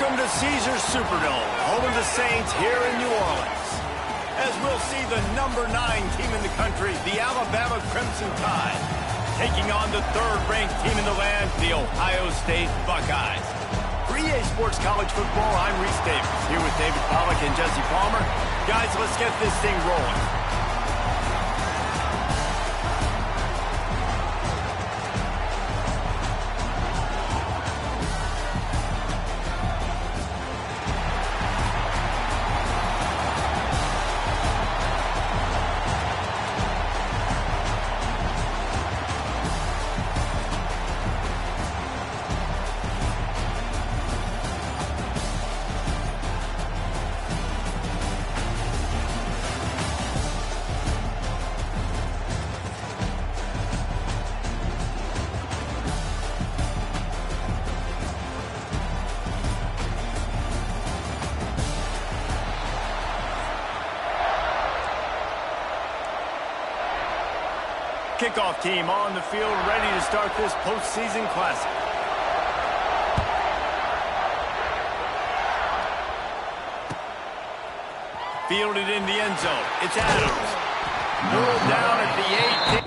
Welcome to Caesars Superdome, home of the Saints here in New Orleans. As we'll see the number 9 team in the country, the Alabama Crimson Tide, taking on the third-ranked team in the land, the Ohio State Buckeyes. For EA Sports College Football, I'm Reese Davis, here with David Pollack and Jesse Palmer. Guys, let's get this thing rolling. Kickoff team on the field, ready to start this postseason classic. Fielded in the end zone. It's Adams. Whirled down at the 8.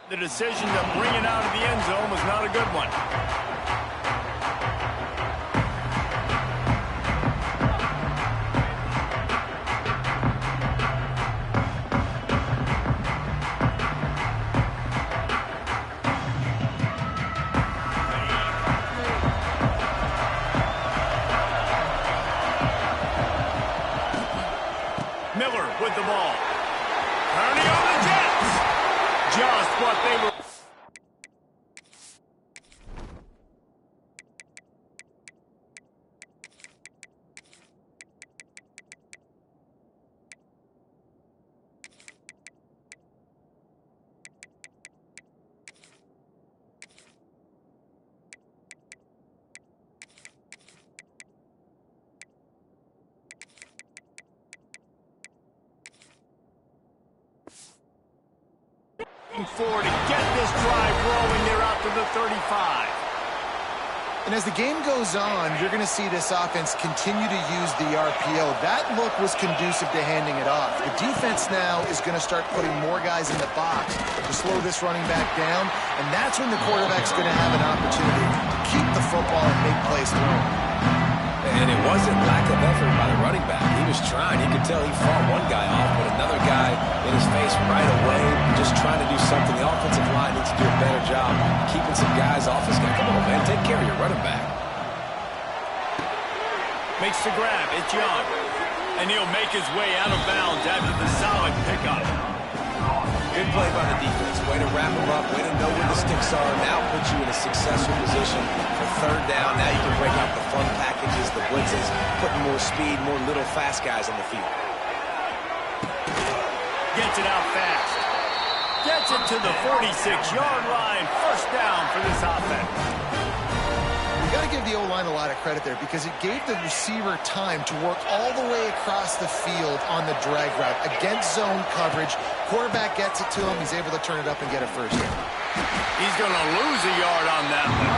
The decision to bring it out of the end zone was not a good one. Miller with the ball. Turning on the Jets. Just what they were. Forward to get this drive rolling. They're out to the 35. And as the game goes on, you're going to see this offense continue to use the RPO. That look was conducive to handing it off. The defense now is going to start putting more guys in the box to slow this running back down, and that's when the quarterback's going to have an opportunity to keep the football and make plays through. And it wasn't lack of effort by the running back. He was trying. You could tell he fought one guy off, but another guy in his face right away, just trying to do something. The offensive line needs to do a better job keeping some guys off his guy. Come on, man. Take care of your running back. Makes the grab. It's Young. And he'll make his way out of bounds after the solid pickup. Good play by the defense. Way to wrap him up. Way to know where the sticks are. Now put you in a successful position for third down. Now you can break out the fun packages, the blitzes, putting more speed, more little fast guys on the field. Gets it out fast. Gets it to the 46-yard line. First down for this offense. You got to give the O-line a lot of credit there because it gave the receiver time to work all the way across the field on the drag route against zone coverage. Quarterback gets it to him. He's able to turn it up and get a first down. He's going to lose a yard on that one.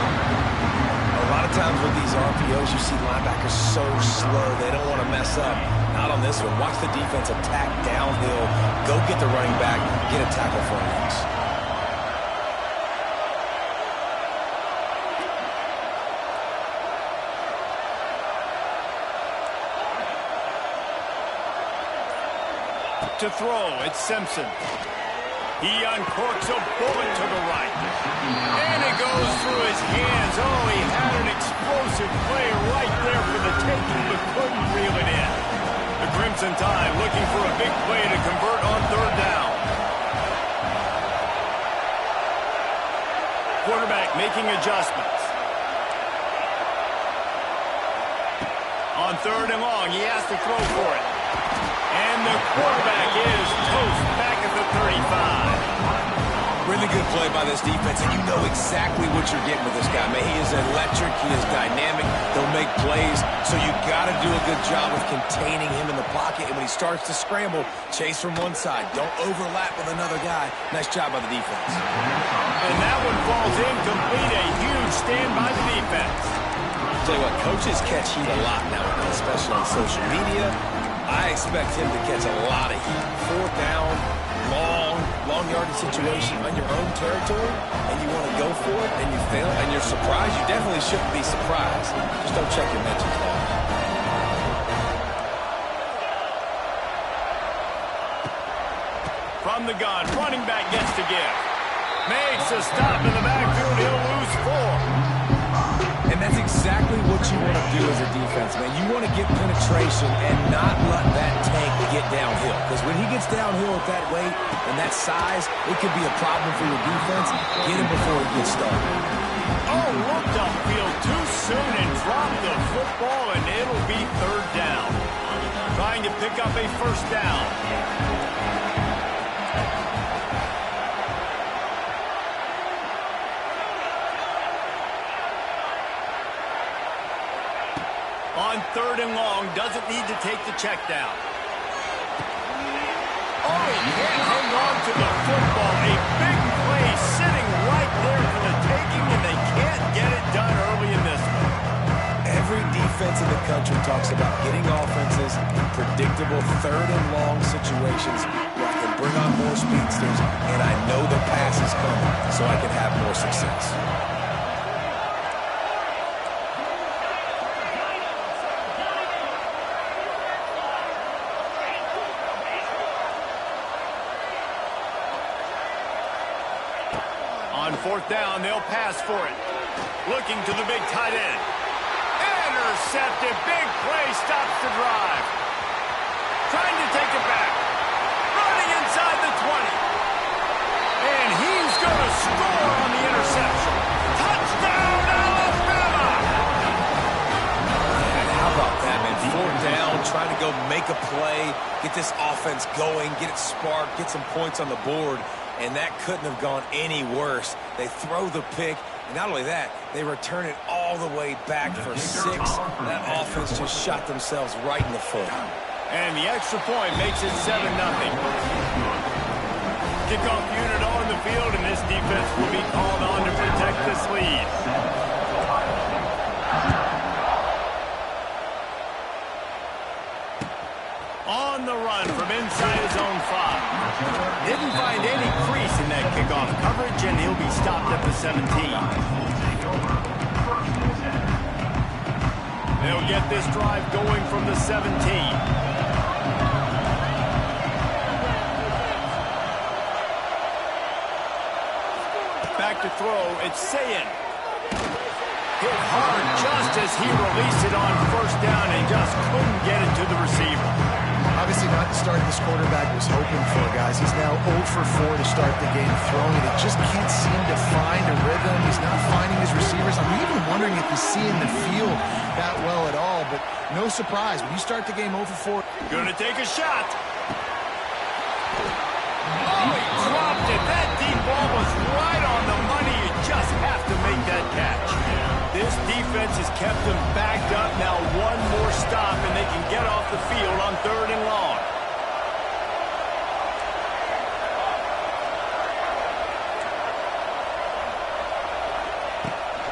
A lot of times with these RPOs, you see linebackers so slow. They don't want to mess up. Not on this one. Watch the defense attack downhill. Go get the running back. Get a tackle for a loss. To throw, it's Simpson. He uncorks a bullet to the right. And it goes through his hands. Oh, he had an explosive play right there for the taking, but couldn't reel it in. The Crimson Tide looking for a big play to convert on third down. Quarterback making adjustments. On third and long, he has to throw for it. And the quarterback is toast back at the 35. Really good play by this defense, and you know exactly what you're getting with this guy, man. He is electric. He is dynamic. He'll make plays, so you got to do a good job of containing him in the pocket. And when he starts to scramble, chase from one side. Don't overlap with another guy. Nice job by the defense. And that one falls incomplete. A huge stand by the defense. I'll tell you what, coaches catch heat a lot nowadays, especially on social media. I expect him to catch a lot of heat. Fourth down, long yardage situation on your own territory, and you want to go for it, and you fail, and you're surprised. You definitely shouldn't be surprised. Just don't check your mentions log. From the gun, running back gets to give. Makes a stop in the backfield. He'll lose 4. And that's exactly what you want to do as a defense, man. You want to get penetration and not let that tank get downhill. Because when he gets downhill at that weight and that size, it could be a problem for your defense. Get him before he gets started. Oh, looked upfield too soon and dropped the football, and it'll be third down. Trying to pick up a first down. On third and long, doesn't need to take the check down. Oh, he can't hang on to the football. A big play sitting right there for the taking, and they can't get it done early in this one. Every defense in the country talks about getting offenses in predictable third and long situations where I can bring on more speedsters, and I know the pass is coming, so I can have more success. On fourth down, they'll pass for it. Looking to the big tight end. Intercepted. Big play stops the drive. Trying to take it back. Running inside the 20. And he's going to score on the interception. Touchdown, Alabama! And how about that, man? Fourth down, trying to go make a play, get this offense going, get it sparked, get some points on the board. And that couldn't have gone any worse. They throw the pick, and not only that, they return it all the way back for 6. That offense just shot themselves right in the foot. And the extra point makes it 7-0. Kickoff unit on the field, and this defense will be called on to protect this lead. On the run from inside his own 5. Didn't find any crease in that kickoff coverage, and he'll be stopped at the 17. They'll get this drive going from the 17. Back to throw, it's Sayin. Hit hard just as he released it on first down and just couldn't get it to the receiver. Obviously not the start this quarterback was hoping for, guys. He's now 0 for 4 to start the game throwing it. He just can't seem to find a rhythm. He's not finding his receivers. I'm even wondering if he's seeing the field that well at all, but no surprise. When you start the game 0 for 4. Gonna take a shot. Oh, he dropped it. That deep ball was right on the money. You just have to make that catch. This defense has kept them backed up. Now one more stop, and they can get off the field on third and long.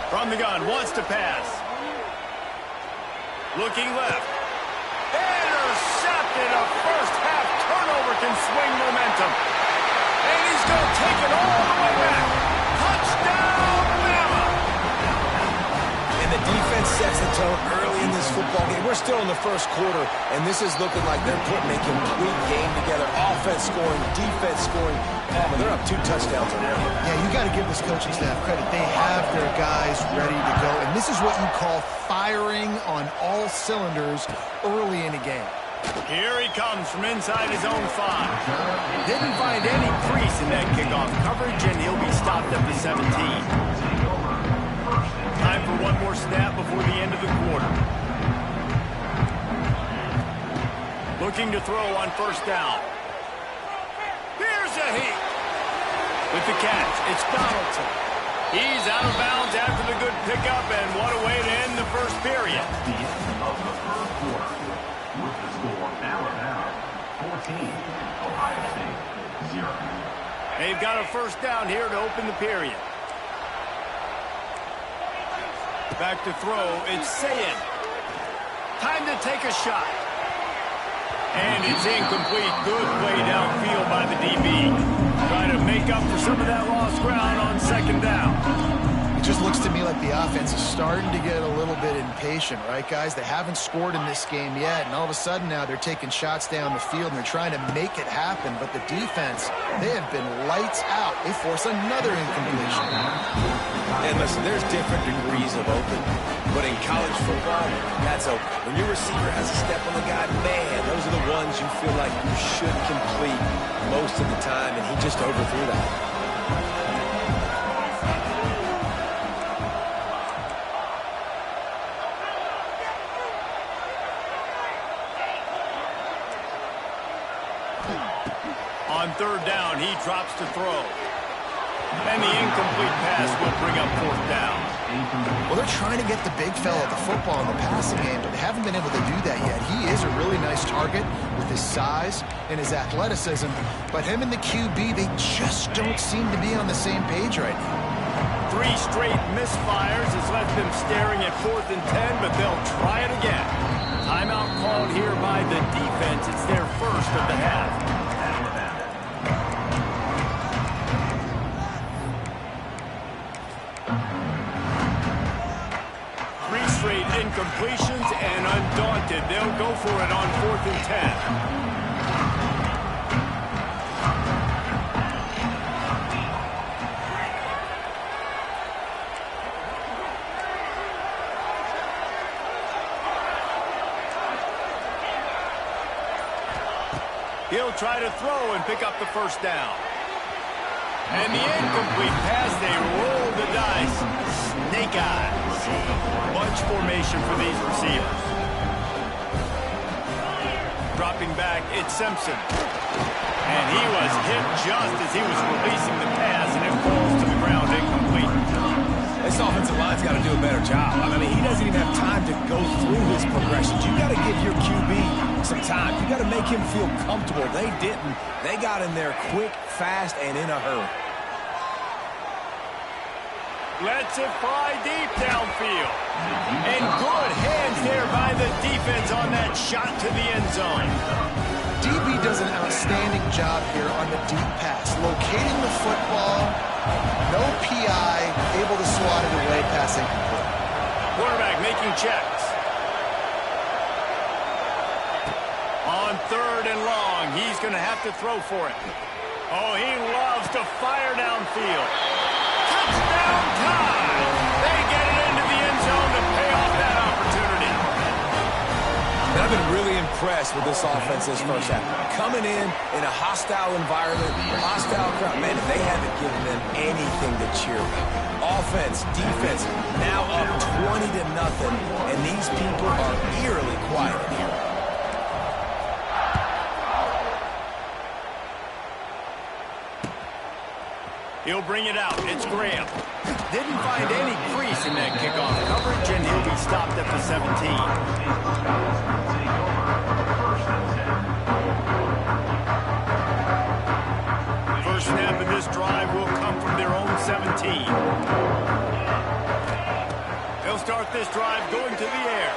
From the gun, wants to pass. Looking left. Intercepted. A first-half turnover can swing momentum. And he's going to take it all the way back. Touchdown, Bama! And The defense sets the tone early in this football game. We're still in the first quarter, and this is looking like they're putting a complete game together. Offense scoring, defense scoring. They're up 2 touchdowns already. Yeah, you got to give this coaching staff credit. They have their guys ready to go, and this is what you call firing on all cylinders early in a game. Here he comes from inside his own 5. Didn't find any crease in that kickoff coverage, and he'll be stopped at the 17. Time for one more snap before the end of the quarter. Looking to throw on first down. Here's a heat. With the catch, it's Donaldson. He's out of bounds after the good pickup, and what a way to end the first period. The end of the first quarter with the score Alabama 14, Ohio State 0. They've got a first down here to open the period. Back to throw, it's Sayin. Time to take a shot. And it's incomplete. Good play downfield by the DB. Trying to make up for some of that lost ground on second down. It just looks to me like the offense is starting to get a little bit impatient, right, guys? They haven't scored in this game yet, and all of a sudden now they're taking shots down the field, and they're trying to make it happen. But the defense, they have been lights out. They force another incompletion. And listen, there's different degrees of open, but in college football, that's open. When your receiver has a step on the guy, man, those are the ones you feel like you should complete most of the time, and he just overthrew that. On third down, he drops to throw. And the incomplete pass will bring up fourth down. Well, they're trying to get the big fella the football in the passing game, but they haven't been able to do that yet. He is a really nice target with his size and his athleticism, but him and the QB, they just don't seem to be on the same page right now. 3 straight misfires has left them staring at 4th and 10, but they'll try it again. Timeout called here by the defense. It's their first of the half. 3 straight incompletions, and undaunted, they'll go for it on 4th and 10. He'll try to throw and pick up the first down. And the incomplete pass, they roll the dice. Snake eyes. Bunch formation for these receivers. Dropping back, it's Simpson. And he was hit just as he was releasing the pass, and it falls to the ground incomplete. This offensive line's got to do a better job. I mean, he doesn't even have time to go through his progressions. You got to give your QB some time. You got to make him feel comfortable. They didn't. They got in there quick, fast, and in a hurry. Lets it fly deep downfield. And good hands there by the defense on that shot to the end zone. DB does an outstanding job here on the deep pass, locating the football, no PI, able to swat it away, pass incomplete. Quarterback making checks. On 3rd and long, he's going to have to throw for it. Oh, he loves to fire downfield. Touchdown time! They get it into the end zone to pay off that opportunity. And I've been really impressed with this offense this first half. Coming in a hostile environment, hostile crowd. Man, they haven't given them anything to cheer about. Offense, defense, now up 20-0, and these people are eerily quiet here. He'll bring it out. It's Graham. Didn't find any crease in that kickoff coverage, and he'll be stopped at the 17. First snap of this drive will come from their own 17. They'll start this drive going to the air.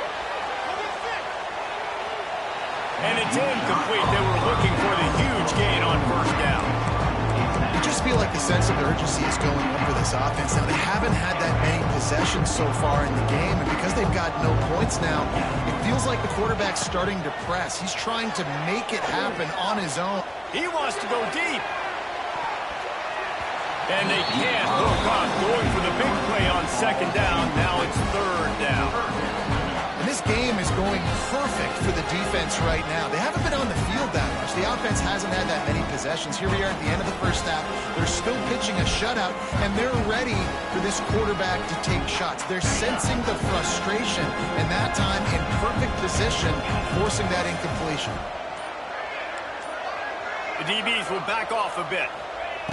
And it's incomplete. They were looking for the huge gain on first down. You just feel like the sense of urgency is going up for this offense. Now, they haven't had that many possessions so far in the game, and because they've got no points now, it feels like the quarterback's starting to press. He's trying to make it happen on his own. He wants to go deep. And they can't hook up, going for the big play on second down. Now it's third down. And this game is going perfect for the defense right now. They haven't been on the field that much. The offense hasn't had that many possessions. Here we are at the end of the first half. They're still pitching a shutout, and they're ready for this quarterback to take shots. They're sensing the frustration, and that time in perfect position, forcing that incompletion. The DBs will back off a bit.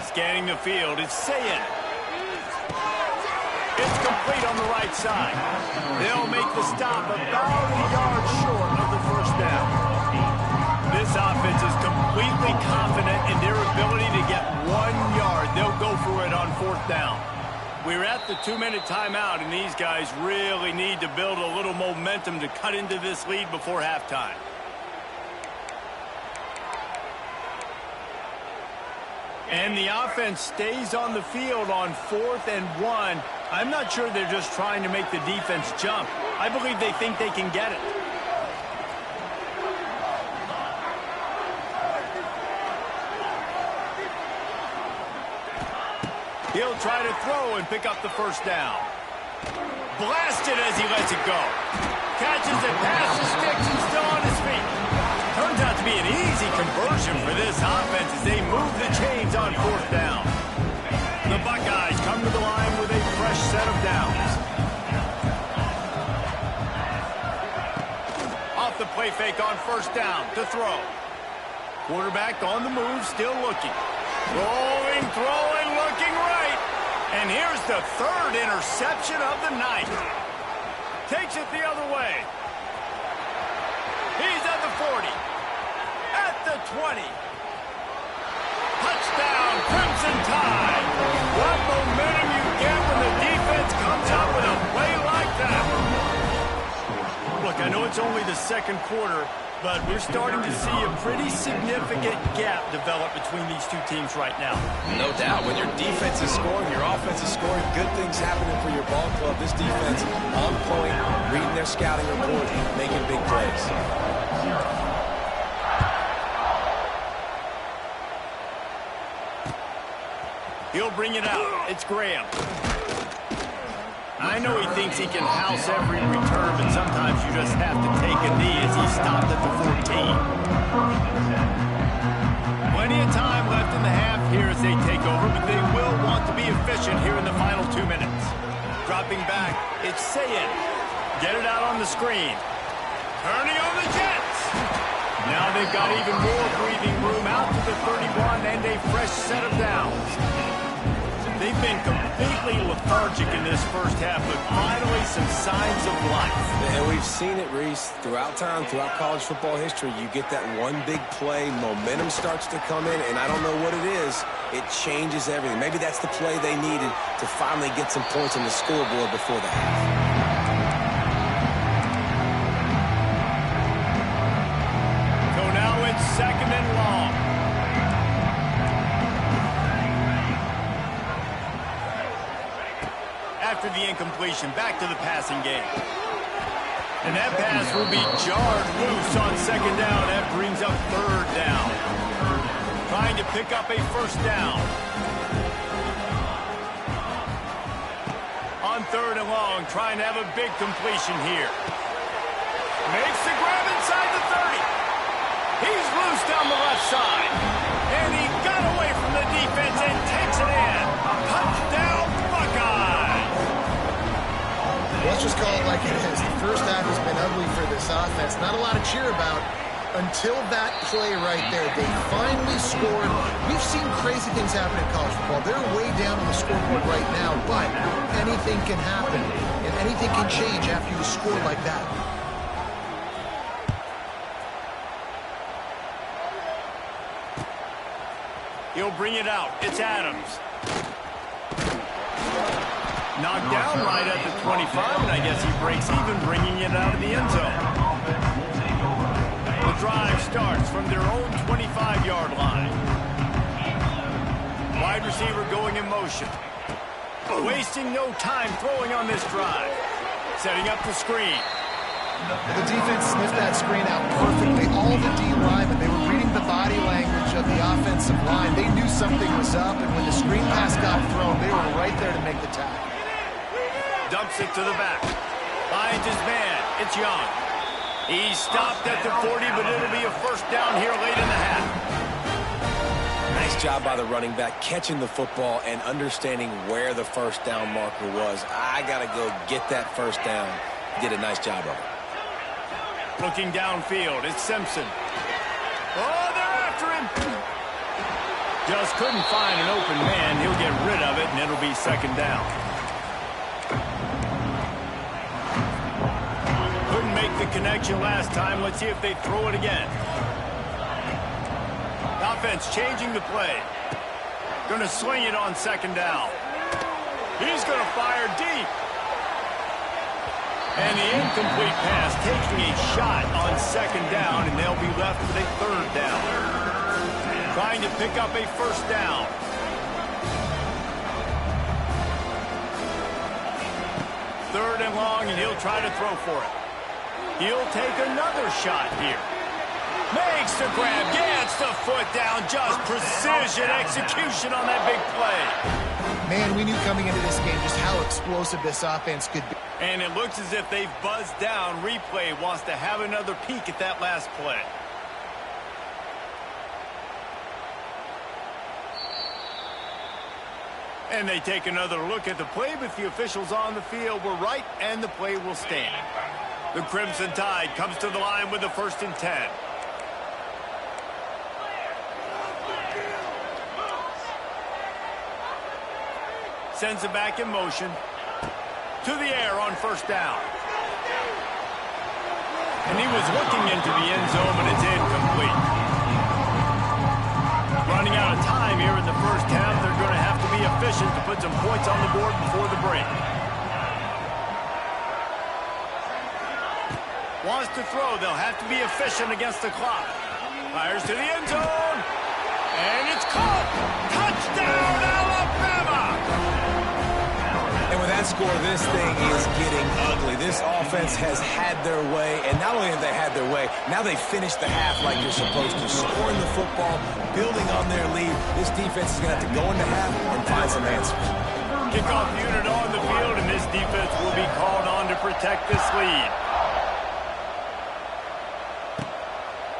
Scanning the field, it's Sayin. It's complete on the right side. They'll make the stop about a yard short of the first down. This offense is completely confident in their ability to get 1 yard. They'll go for it on fourth down. We're at the 2-minute timeout, and these guys really need to build a little momentum to cut into this lead before halftime. And the offense stays on the field on 4th and 1. I'm not sure they're just trying to make the defense jump. I believe they think they can get it. He'll try to throw and pick up the first down. Blasted as he lets it go. Catches it past the sticks and still on his feet. Turns out to be an easy conversion for this offense as they move the chains on fourth down. The Buckeyes come to the line with a fresh set of downs. Off the play fake on first down to throw. Quarterback on the move, still looking. Rolling, throwing, looking right. And here's the third interception of the night. Takes it the other way. He's at the 40. At the 20. Touchdown, Crimson Tide. What momentum you get when the defense comes out with a play like that. Look, I know it's only the second quarter, but we're starting to see a pretty significant gap develop between these two teams right now. No doubt. When your defense is scoring, your offense is scoring, good things happening for your ball club. This defense on point, reading their scouting report, making big plays. He'll bring it out. It's Graham. I know he thinks he can house every return, but sometimes you just have to take a knee as he stopped at the 14. Plenty of time left in the half here as they take over, but they will want to be efficient here in the final 2 minutes. Dropping back, it's Sayin. Get it out on the screen. Turning on the Jets. Now they've got even more breathing room out to the 31 and a fresh set of downs. They've been completely lethargic in this first half, but finally some signs of life. And we've seen it, Reese, throughout time, throughout college football history. You get that one big play, momentum starts to come in, and I don't know what it is. It changes everything. Maybe that's the play they needed to finally get some points on the scoreboard before the half. So now it's second and long. After the incompletion, back to the passing game. And that pass will be jarred loose on second down. That brings up third down. Trying to pick up a first down. On third and long, trying to have a big completion here. Makes the grab inside the 30. He's loose down the left side. And he got away from the defense and takes it in. Touchdown, Buckeyes. Let's just call it like it is. The first half has been ugly for this offense. Not a lot to cheer about until that play right there. They finally scored. We've seen crazy things happen in college football. They're way down on the scoreboard right now, but anything can happen, and anything can change after you score like that. He'll bring it out. It's Adams. Knocked down right at the 25, and I guess he breaks even, bringing it out of the end zone. The drive starts from their own 25-yard line. Wide Wide receiver going in motion. Wasting no time throwing on this drive. Setting up the screen. The defense sniffed that screen out perfectly. All the D linemen, they were reading the body language of the offensive line. They knew something was up, and when the screen pass got thrown, they were right there to make the tackle. Dumps it to the back. Finds his man. It's Young. He stopped at the 40, but it'll be a first down here late in the half. Nice job by the running back, catching the football and understanding where the first down marker was. I got to go get that first down. He did a nice job of it. Looking downfield, it's Simpson. Oh, they're after him. Just couldn't find an open man. He'll get rid of it, and it'll be second down. Couldn't make the connection last time. Let's see if they throw it again. Offense changing the play. Going to swing it on second down. He's going to fire deep. And the incomplete pass taking a shot on second down, and they'll be left with a third down. Trying to pick up a first down. Third and long, and he'll try to throw for it. He'll take another shot here. Makes the grab, gets the foot down, just precision execution on that big play. Man, we knew coming into this game just how explosive this offense could be. And it looks as if they've buzzed down. Replay wants to have another peek at that last play. And they take another look at the play, but the officials on the field were right, and the play will stand. The Crimson Tide comes to the line with the 1st and 10. Sends it back in motion. To the air on first down. And he was looking into the end zone, but it's incomplete. Running out of time here in the first half. They're going to have to be efficient to put some points on the board before the break. Wants to throw. They'll have to be efficient against the clock. Fires to the end zone. And it's caught. Touchdown, Alabama! And with that score, this thing is getting ugly. This offense has had their way, and not only have they had their way, now they finished the half like you're supposed to, scoring the football, building on their lead. This defense is going to have to go into half and find some answers. Kickoff unit on the field, and this defense will be called on to protect this lead.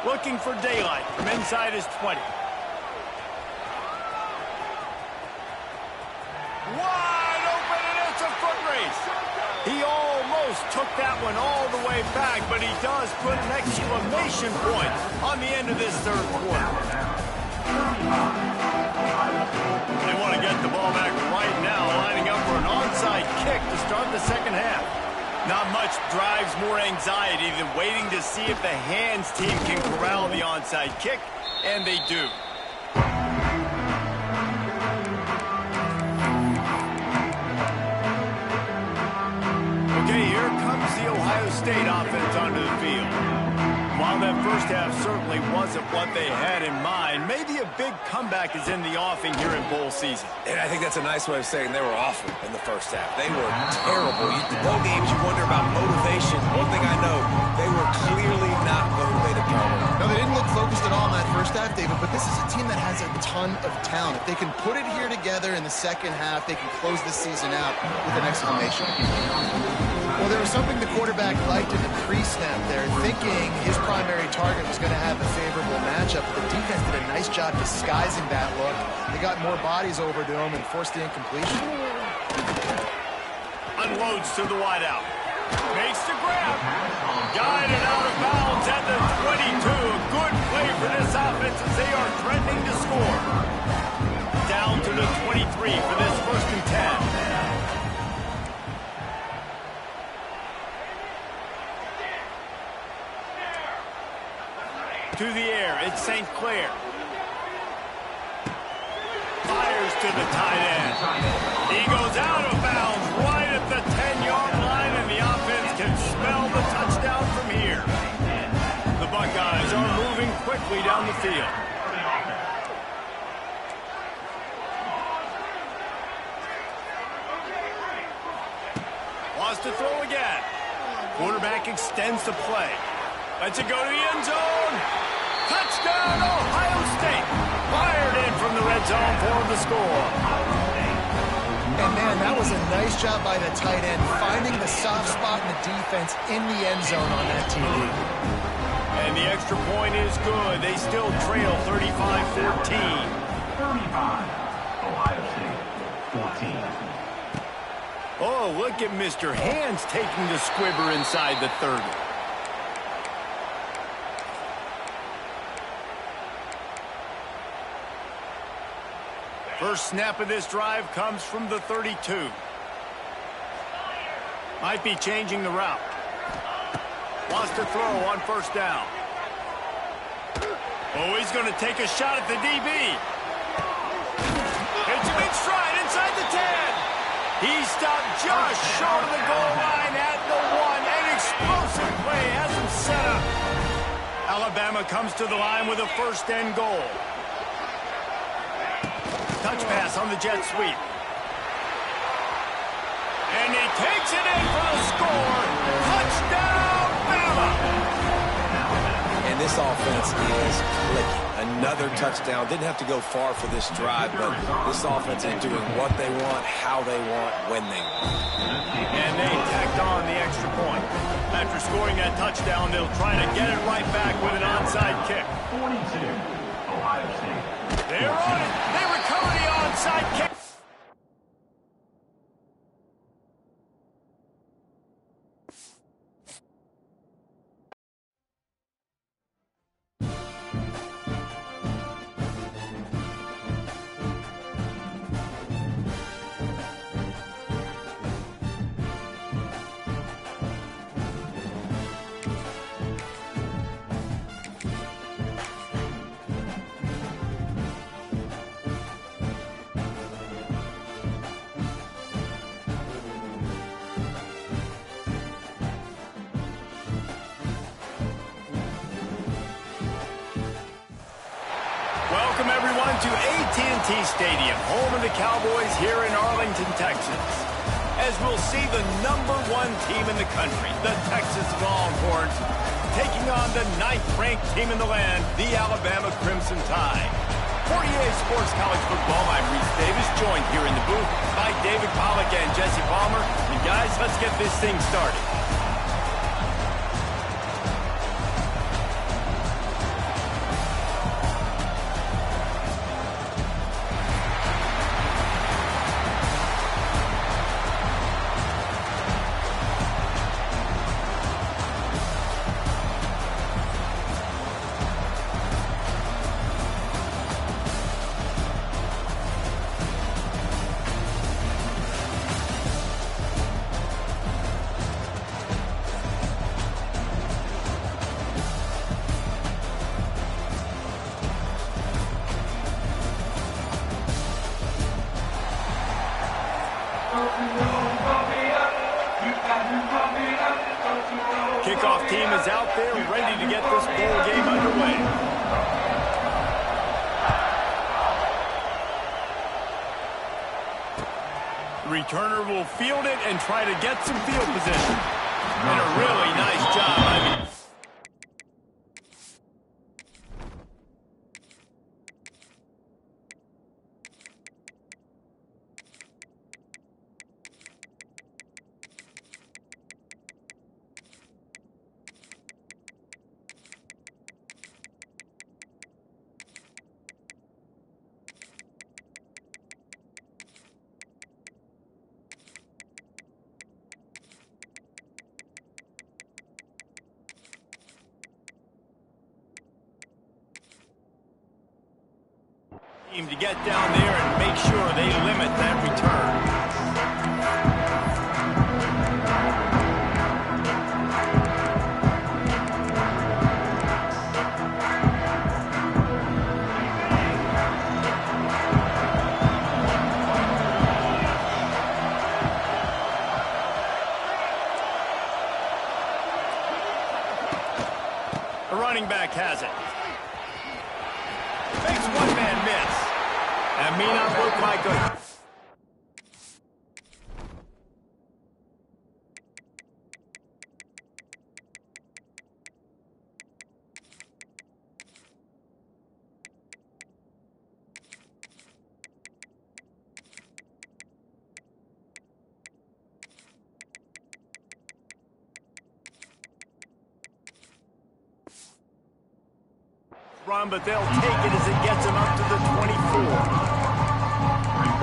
Looking for daylight from inside his 20. Wide open, and it's a foot race. He almost took that one all the way back, but he does put an exclamation point on the end of this third quarter. They want to get the ball back right now, lining up for an onside kick to start the second half. Not much drives more anxiety than waiting to see if the hands team can corral the onside kick, and they do. Okay, here comes the Ohio State offense onto the field. While that first half certainly wasn't what they had in mind, maybe a big comeback is in the offing here in bowl season. And I think that's a nice way of saying they were awful in the first half. They were terrible. Bowl games, you wonder about motivation. One thing I know, they were clearly not motivated. No, they didn't look focused at all in that first half, David, but this is a team that has a ton of talent. If they can put it here together in the second half, they can close the season out with an exclamation. Well, there was something the quarterback liked in the pre-snap there, thinking his primary target was going to have a favorable matchup. The defense did a nice job disguising that look. They got more bodies over to him and forced the incompletion. Unloads to the wideout. Makes the grab. Guided out of bounds at the 22. A good play for this offense as they are threatening to score. Down to the 23 for this 1st and 10. To the air, it's St. Clair. Fires to the tight end. He goes out of bounds right at the 10-yard line, and the offense can smell the touchdown from here. The Buckeyes are moving quickly down the field. to throw again. Quarterback extends the play. Lets it go to the end zone. Touchdown, Ohio State. Fired in from the red zone for the score. And, man, that was a nice job by the tight end, finding the soft spot in the defense in the end zone on that TD. And the extra point is good. They still trail 35-14. 35. Ohio State, 14. Oh, look at Mr. Hands taking the squibber inside the 30. First snap of this drive comes from the 32. Might be changing the route. Wants to throw on first down. Oh, he's going to take a shot at the DB. Hits him in stride inside the 10. He stopped just short of the goal line at the 1. An explosive play has him set up. Alabama comes to the line with a first and goal. Touch pass on the jet sweep. And he takes it in for the score. Touchdown, Bama! And this offense is clicking. Another touchdown. Didn't have to go far for this drive, but this offense is doing what they want, how they want, when they want. And they tacked on the extra point. After scoring that touchdown, they'll try to get it right back with an onside kick. 42. Ohio State. They're on it. They recover the onside kick. Welcome, everyone, to AT&T Stadium, home of the Cowboys here in Arlington, Texas. As we'll see the #1 team in the country, the Texas Longhorns, taking on the 9th-ranked team in the land, the Alabama Crimson Tide. For EA Sports College Football, I'm Reese Davis, joined here in the booth by David Pollack and Jesse Palmer. And guys, let's get this thing started. Kickoff team is out there ready to get this bowl game underway. The returner will field it and try to get some field position. And a really nice job. To get down there and make sure they limit that return. The running back has it. Makes one man miss. That may not look like a... run, but they'll take it as it gets them up to the 24.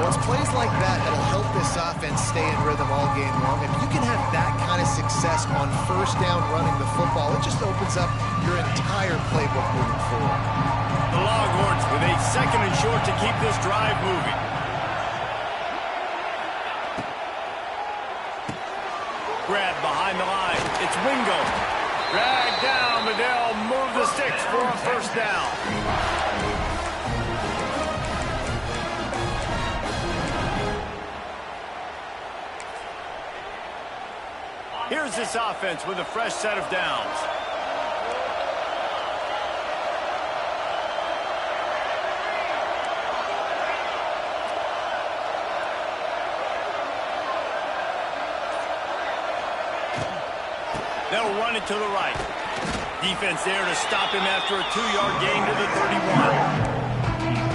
Well, it's plays like that that'll help this offense stay in rhythm all game long. If you can have that kind of success on first down running the football, it just opens up your entire playbook moving forward. The Longhorns with a second and short to keep this drive moving. Grab behind the line. It's Wingo. Drag down, but they'll move the sticks for a first down. Here's this offense with a fresh set of downs. They'll run it to the right. Defense there to stop him after a 2-yard gain to the 31.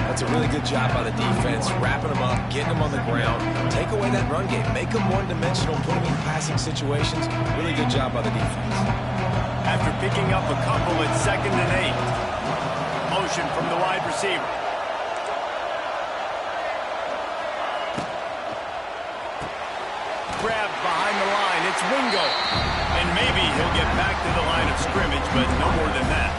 That's a really good job by the defense, wrapping them up, getting them on the ground. Take away that run game. Make them one-dimensional, put them in passing situations. Really good job by the defense. After picking up a couple at 2nd and 8. Motion from the wide receiver. Grab behind the line. It's Wingo. And maybe he'll get back to the line of scrimmage, but no more than that.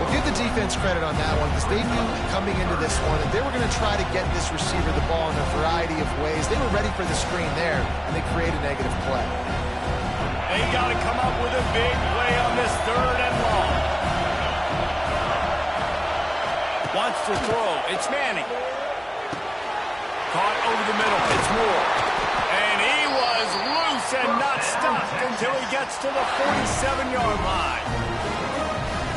Well, give the defense credit on that one because they knew coming into this one that they were going to try to get this receiver the ball in a variety of ways. They were ready for the screen there, and they create a negative play. They got to come up with a big play on this 3rd and long. Wants to throw. It's Manning. Caught over the middle. It's Moore. And he was loose and not stopped until he gets to the 47-yard line.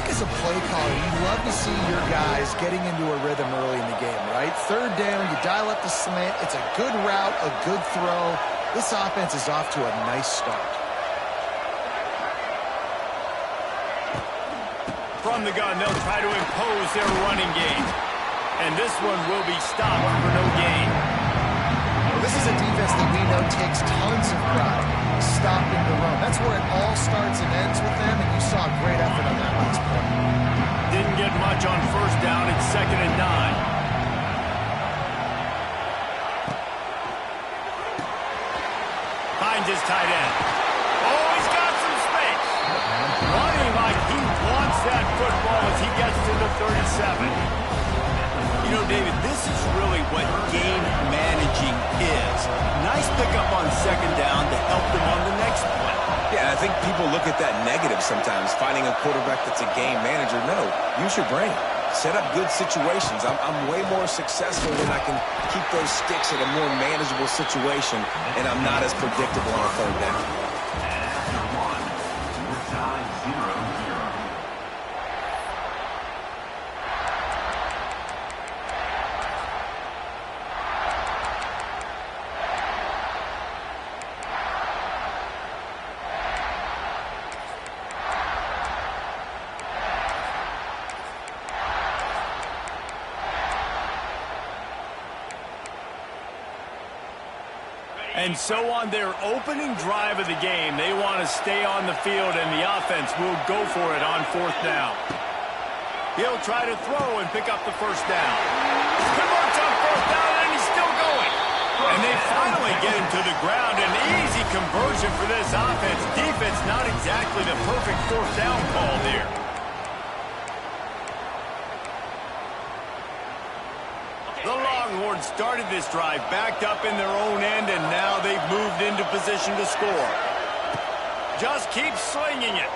As a play caller, you love to see your guys getting into a rhythm early in the game, right? 3rd down, you dial up the slant. It's a good route, a good throw. This offense is off to a nice start. From the gun, they'll try to impose their running game. And this one will be stopped for no gain. Well, this is a defense that we know takes tons of pride stopping the run. That's where it all starts and ends with them, and you saw a great effort on that last play. Didn't get much on first down. It's 2nd and 9. Finds his tight end. Oh, he's got some space. Running like he wants that football as he gets to the 37. You know, David, this is really what game managing is. Nice pickup on 2nd down to help them on the next play. Yeah, I think people look at that negative sometimes, finding a quarterback that's a game manager. No, use your brain. Set up good situations. I'm way more successful when I can keep those sticks at a more manageable situation, and I'm not as predictable on a 3rd down. After 1, your tie 0-0. And so on their opening drive of the game, they want to stay on the field, and the offense will go for it on 4th down. He'll try to throw and pick up the first down. Converts on 4th down, and he's still going. And they finally get him to the ground. An easy conversion for this offense. Defense not exactly the perfect 4th down call there. The Longhorns started this drive backed up in their own end, and now they've moved into position to score. Just keep slinging it.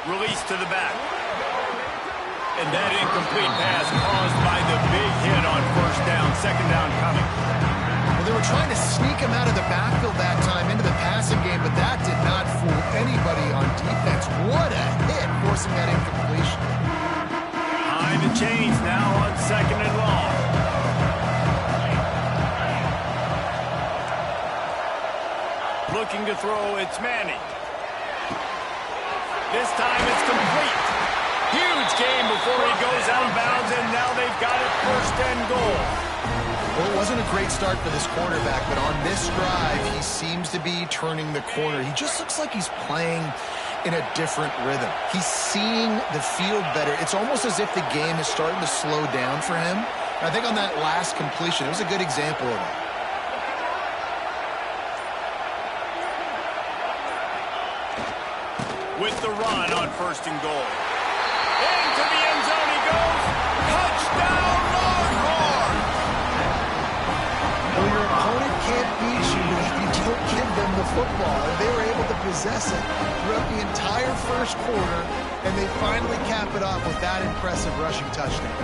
Release to the back. And that incomplete pass caused by the big hit on first down. 2nd down coming. Well, they were trying to sneak him out of the backfield that time into the passing game, but that did not fool anybody on defense. What a hit, forcing that incompletion. Behind the chains now on 2nd and long. Looking to throw, it's Manning. This time it's complete. Huge game before he goes out of bounds, and now they've got it 1st and goal. Well, it wasn't a great start for this quarterback, but on this drive, he seems to be turning the corner. He just looks like he's playing in a different rhythm. He's seeing the field better. It's almost as if the game is starting to slow down for him. And I think on that last completion, it was a good example of that. With the run on 1st and goal. Into the end zone he goes. Touchdown, Longhorn! Well, your opponent can't beat you if you don't give them the football. And they were able to possess it throughout the entire first quarter, and they finally cap it off with that impressive rushing touchdown.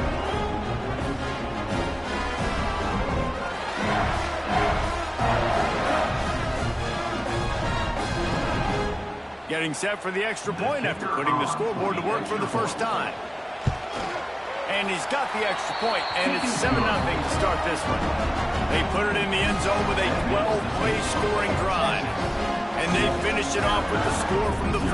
Getting set for the extra point after putting the scoreboard to work for the first time. And he's got the extra point, and it's 7-0 to start this one. They put it in the end zone with a 12-play scoring drive. And they finished it off with the score from the 4.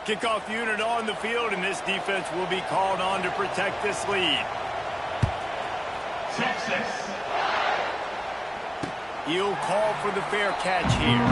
Kickoff unit on the field, and this defense will be called on to protect this lead. Texas. He'll call for the fair catch here.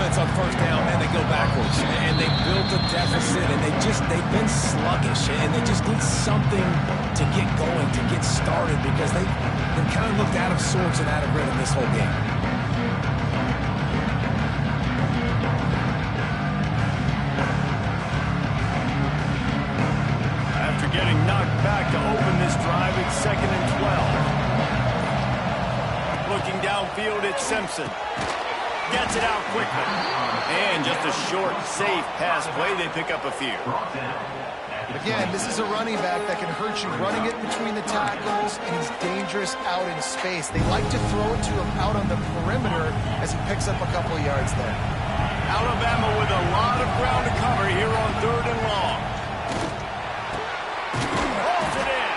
On 1st down, man, they go backwards, and they built a deficit, and they've been sluggish, and they just need something to get going, to get started, because they've kind of looked out of sorts and out of rhythm this whole game. After getting knocked back to open this drive, it's 2nd and 12. Looking downfield, it's Simpson. Gets it out quickly. And just a short, safe pass play. They pick up a few. Again, this is a running back that can hurt you running it between the tackles, and he's dangerous out in space. They like to throw it to him out on the perimeter as he picks up a couple of yards there. Alabama with a lot of ground to cover here on 3rd and long. Holds it in.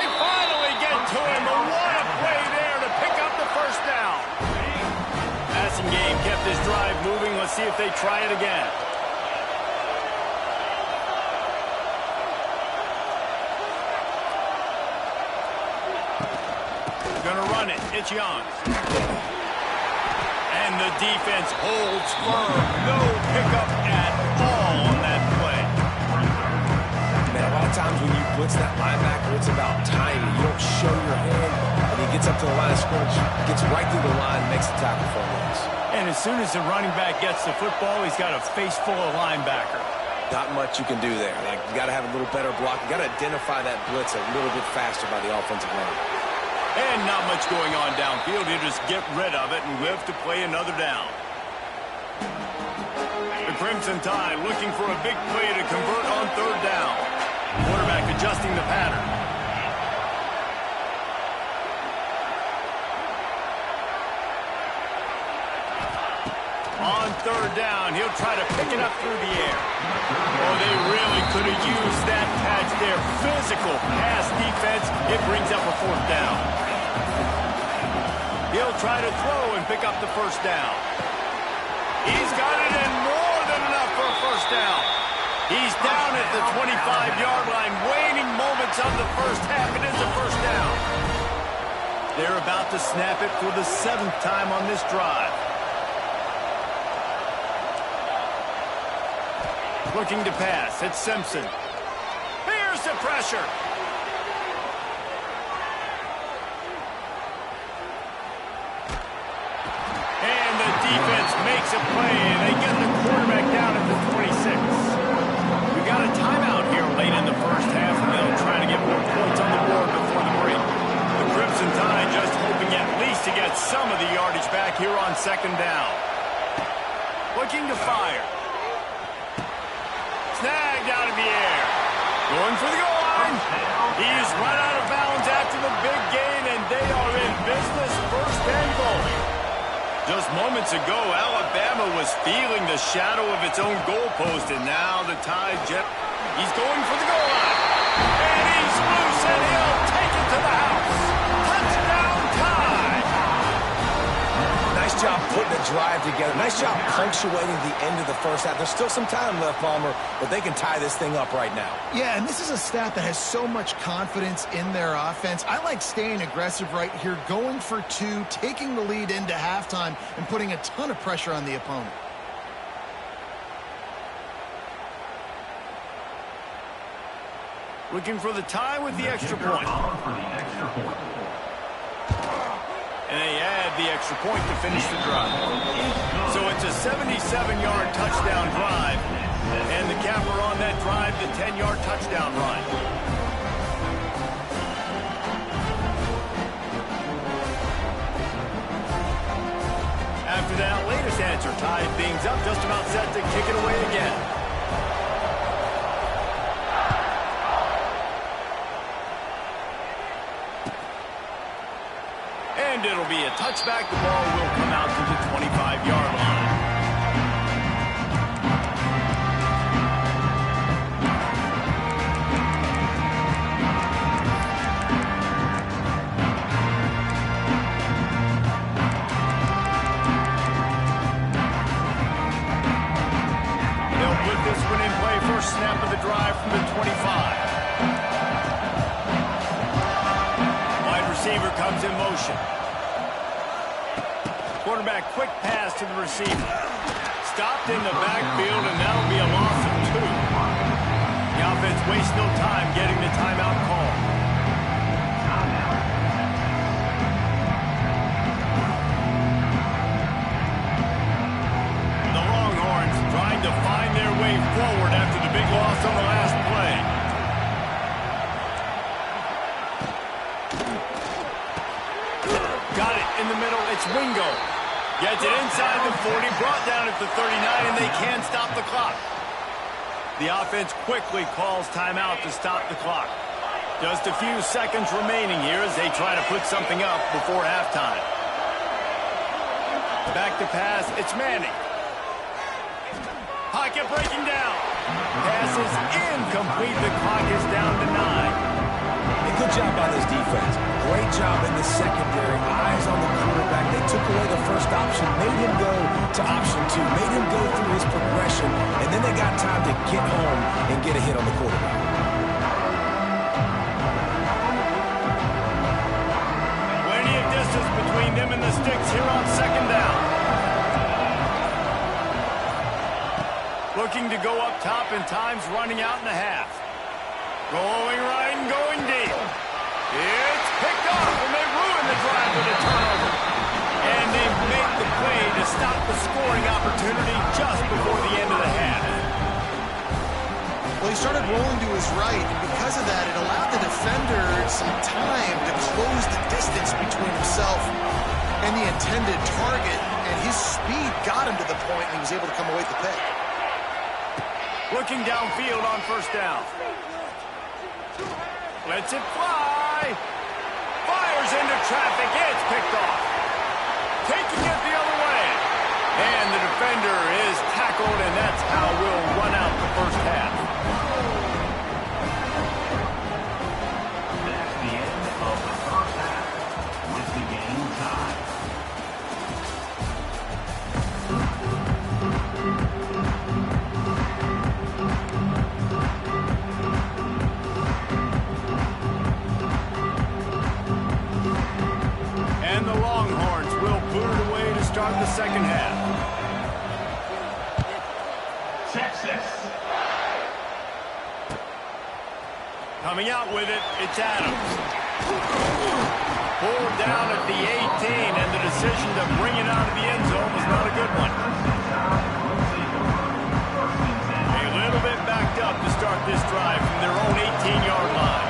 They finally get to him. But what a play there to pick up the 1st down. Passing game kept this drive moving. Let's see if they try it again. Gonna run it. It's Young. And the defense holds firm. No pickup at all on that play. Man, a lot of times when you blitz that linebacker, it's about timing. You don't show your hand, and he gets up to the line of scrimmage, gets right through the line, makes the tackle for him. And as soon as the running back gets the football, he's got a face full of linebacker. Not much you can do there. Like, you got to have a little better block. You got to identify that blitz a little bit faster by the offensive line. And not much going on downfield. He'll just get rid of it and live to play another down. The Crimson Tide looking for a big play to convert on 3rd down. Quarterback adjusting the pattern. On 3rd down, he'll try to pick it up through the air. Oh, they really could have used that patch there. Physical pass defense. It brings up a 4th down. He'll try to throw and pick up the 1st down. He's got it in more than enough for a 1st down. He's down at the 25-yard line. Waning moments of the first half. It is a 1st down. They're about to snap it for the 7th time on this drive. Looking to pass. It's Simpson. Here's the pressure. And the defense makes a play, and they get the quarterback down at the 26. We got a timeout here late in the first half, and they'll try to get more points on the board before the break. The Crimson Tide just hoping at least to get some of the yardage back here on 2nd down. Looking to fire. going for the goal line. He's run out of bounds after the big gain, and they are in business, first and goal. Just moments ago, Alabama was feeling the shadow of its own goalpost, and now the Tide jet. He's going for the goal line. And he's loose, and he'll take it to the house. Touchdown, Tide! Nice job putting the drive together. Nice job punctuating the end of the first half. There's still some time left, Palmer, but they can tie this thing up right now. Yeah, and this is a staff that has so much confidence in their offense. I like staying aggressive right here, going for two, taking the lead into halftime, and putting a ton of pressure on the opponent. Looking for the tie with the extra point. And they add the extra point to finish the drive. So it's a 77-yard touchdown drive. And the capper on that drive, the 10-yard touchdown run. After that latest answer, Tide things up, just about set to kick it away again. And it'll be a touchback. The ball will come out to the 25-yard line. They'll put this one in play. First snap of the drive from the 25. Wide receiver comes in motion. Quarterback, quick pass to the receiver. Stopped in the backfield, and that'll be a loss of 2. The offense wastes no time getting the timeout call. The Longhorns trying to find their way forward after the big loss on the last play. Got it in the middle. It's Wingo. Gets it inside the 40, brought down at the 39, and they can't stop the clock. The offense quickly calls timeout to stop the clock. Just a few seconds remaining here as they try to put something up before halftime. Back to pass, it's Manning. Pocket breaking down. Pass is incomplete. The clock is down to 9. Good job by this defense. Great job in the secondary. Eyes on the quarterback. They took away the first option, made him go to option 2, made him go through his progression, and then they got time to get home and get a hit on the quarterback. Plenty of distance between them and the sticks here on second down. Looking to go up top, and time's running out in the half. Going right and going deep. It's picked off, and they ruin the drive with a turnover. And they make the play to stop the scoring opportunity just before the end of the half. Well, he started rolling to his right, and because of that, it allowed the defender some time to close the distance between himself and the intended target, and his speed got him to the point, and he was able to come away with the pick. Looking downfield on first down. Lets it fly. Fires into traffic. It's picked off. Taking it the other way. And the defender is tackled, and that's how we'll run out the first half. That's the end of the first half with the game tied. And the Longhorns will boot it away to start the second half. Texas. Coming out with it, it's Adams. Pulled down at the 18, and the decision to bring it out of the end zone was not a good one. A little bit backed up to start this drive from their own 18-yard line.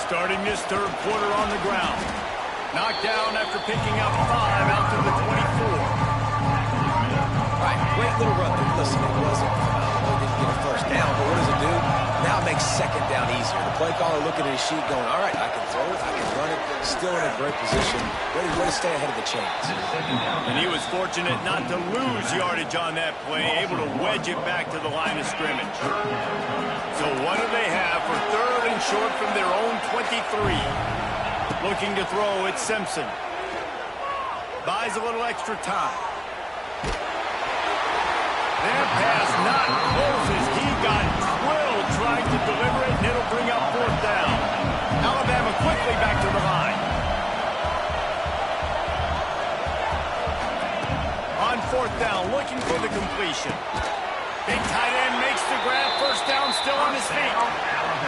Starting this third quarter on the ground. Knocked down after picking up 5 out to the 24. Right, great little run there. Listen, it wasn't, didn't get a first down, but what does it play caller looking at his sheet going, all right, I can throw it, I can run it, still in a great position, ready to stay ahead of the chains. And he was fortunate not to lose yardage on that play, able to wedge it back to the line of scrimmage. So what do they have for 3rd and short from their own 23? Looking to throw, it's Simpson. Buys a little extra time. That pass not close as he got drilled trying to deliver it, and it'll bring up 4th down. Alabama quickly back to the line. On 4th down, looking for the completion. Big tight end makes the grab, 1st down, still on his feet.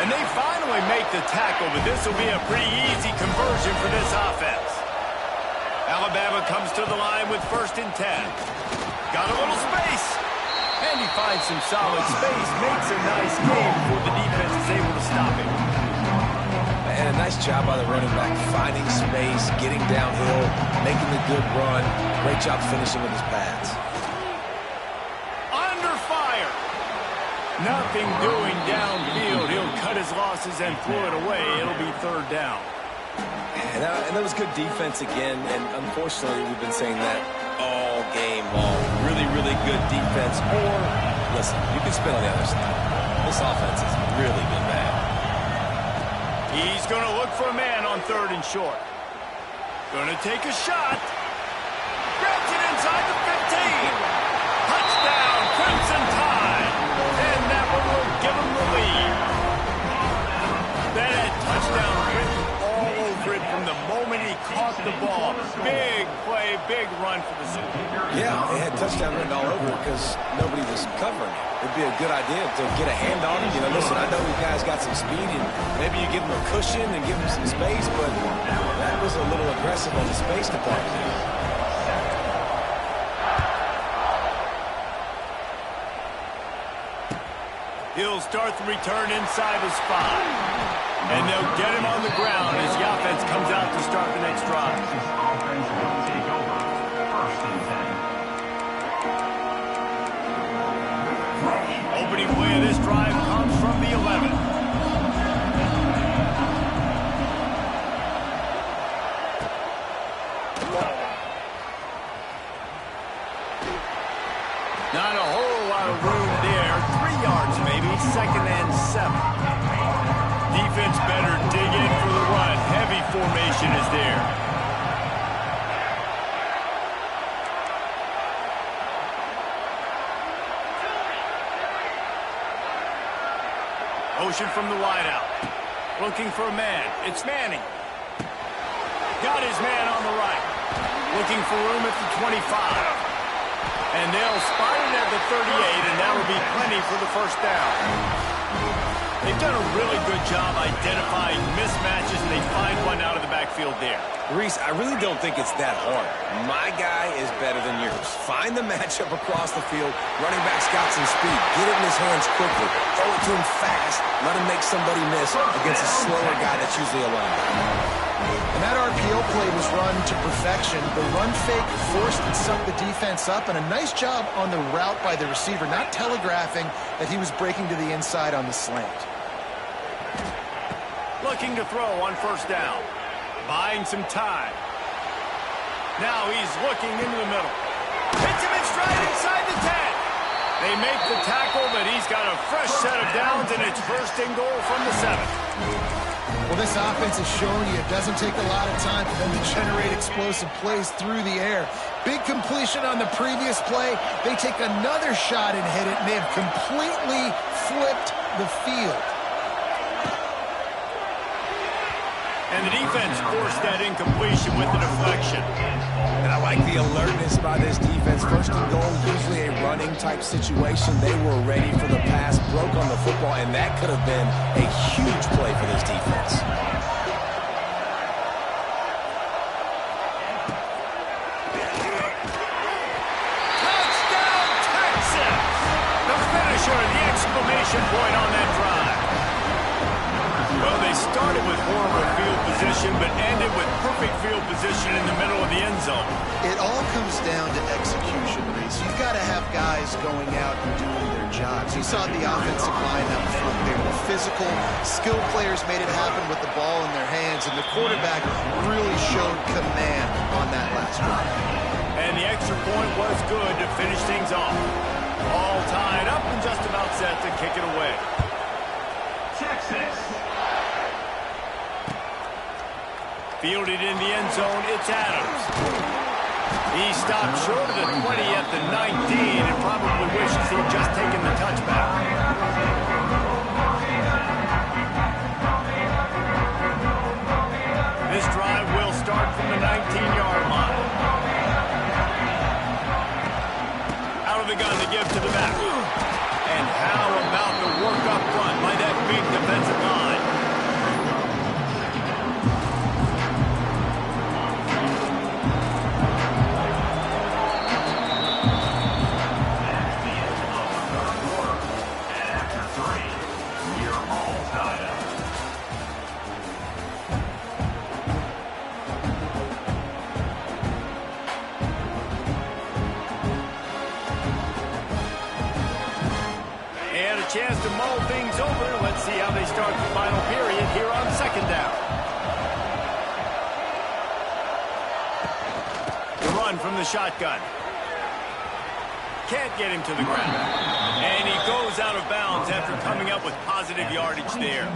And they finally make the tackle, but this will be a pretty easy conversion for this offense. Alabama comes to the line with 1st and 10. Got a little space. And he finds some solid space, makes a nice game before the defense is able to stop him. And a nice job by the running back, finding space, getting downhill, making the good run. Great job finishing with his pads. Under fire. Nothing doing downfield. He'll cut his losses and throw it away. It'll be 3rd down. And that was good defense again, and unfortunately we've been saying that all game long. Really, really good defense. Or, listen, you can spin on the other side. This offense has really been bad. He's going to look for a man on 3rd and short. Going to take a shot. Grabs it inside the 15. Touchdown, Crimson Tide. And that one will give him the lead. That had touchdown written all over it from the moment he caught the ball. Big play, big run for the Super. Yeah, it had touchdown written all over it because nobody was covering it. It'd be a good idea to get a hand on him. You know, listen, I know you guys got some speed, and maybe you give him a cushion and give him some space, but that was a little aggressive on the space department. He'll start the return inside his 5. And they'll get him on the ground as the offense comes out to start the next drive. Offense will take over 1st and 10. Opening play of this drive comes from the 11. Not a whole lot of room there. 3 yards maybe, 2nd and 7. Defense better dig in for the run. Heavy formation is there. Motion from the wideout. Looking for a man. It's Manning. Got his man on the right. Looking for room at the 25. And they'll spot it at the 38, and that will be plenty for the 1st down. They've done a really good job identifying mismatches, and they find one out of the backfield there. Reese, I really don't think it's that hard. My guy is better than yours. Find the matchup across the field. Running back's got some speed. Get it in his hands quickly. Throw it to him fast. Let him make somebody miss against a slower guy that's usually a linebacker. And that RPO play was run to perfection. The run fake forced and sunk the defense up, and a nice job on the route by the receiver, not telegraphing that he was breaking to the inside on the slant. Looking to throw on 1st down. Buying some time. Now he's looking into the middle. Hits him in stride inside the 10. They make the tackle, but he's got a fresh set of downs, and it's 1st and goal from the 7. Well, this offense has shown you it doesn't take a lot of time for them to generate explosive plays through the air. Big completion on the previous play. They take another shot and hit it, and they have completely flipped the field. And the defense forced that incompletion with the deflection. And I like the alertness by this defense. 1st and goal, usually a running type situation. They were ready for the pass, broke on the football, and that could have been a huge play for this defense. Touchdown, Texas! The finisher, the exclamation point on that drive. Well, they started with horrible field position, but ended with perfect field position in the middle of the end zone. It all comes down to execution, Reese. You've got to have guys going out and doing their jobs. You saw the offensive line up front. They were physical. Skilled players made it happen with the ball in their hands, and the quarterback really showed command on that last drive. And the extra point was good to finish things off. All tied up and just about set to kick it away. Texas. Fielded in the end zone, it's Adams. He stopped short of the 20 at the 19 and probably wishes he'd just taken the touchback. This drive will start from the 19-yard line. Out of the gun to give to the back. And how about the work up front by that big defensive line? Chance to mull things over. Let's see how they start the final period here on second down. The run from the shotgun. Can't get him to the ground. And he goes out of bounds after coming up with positive yardage there.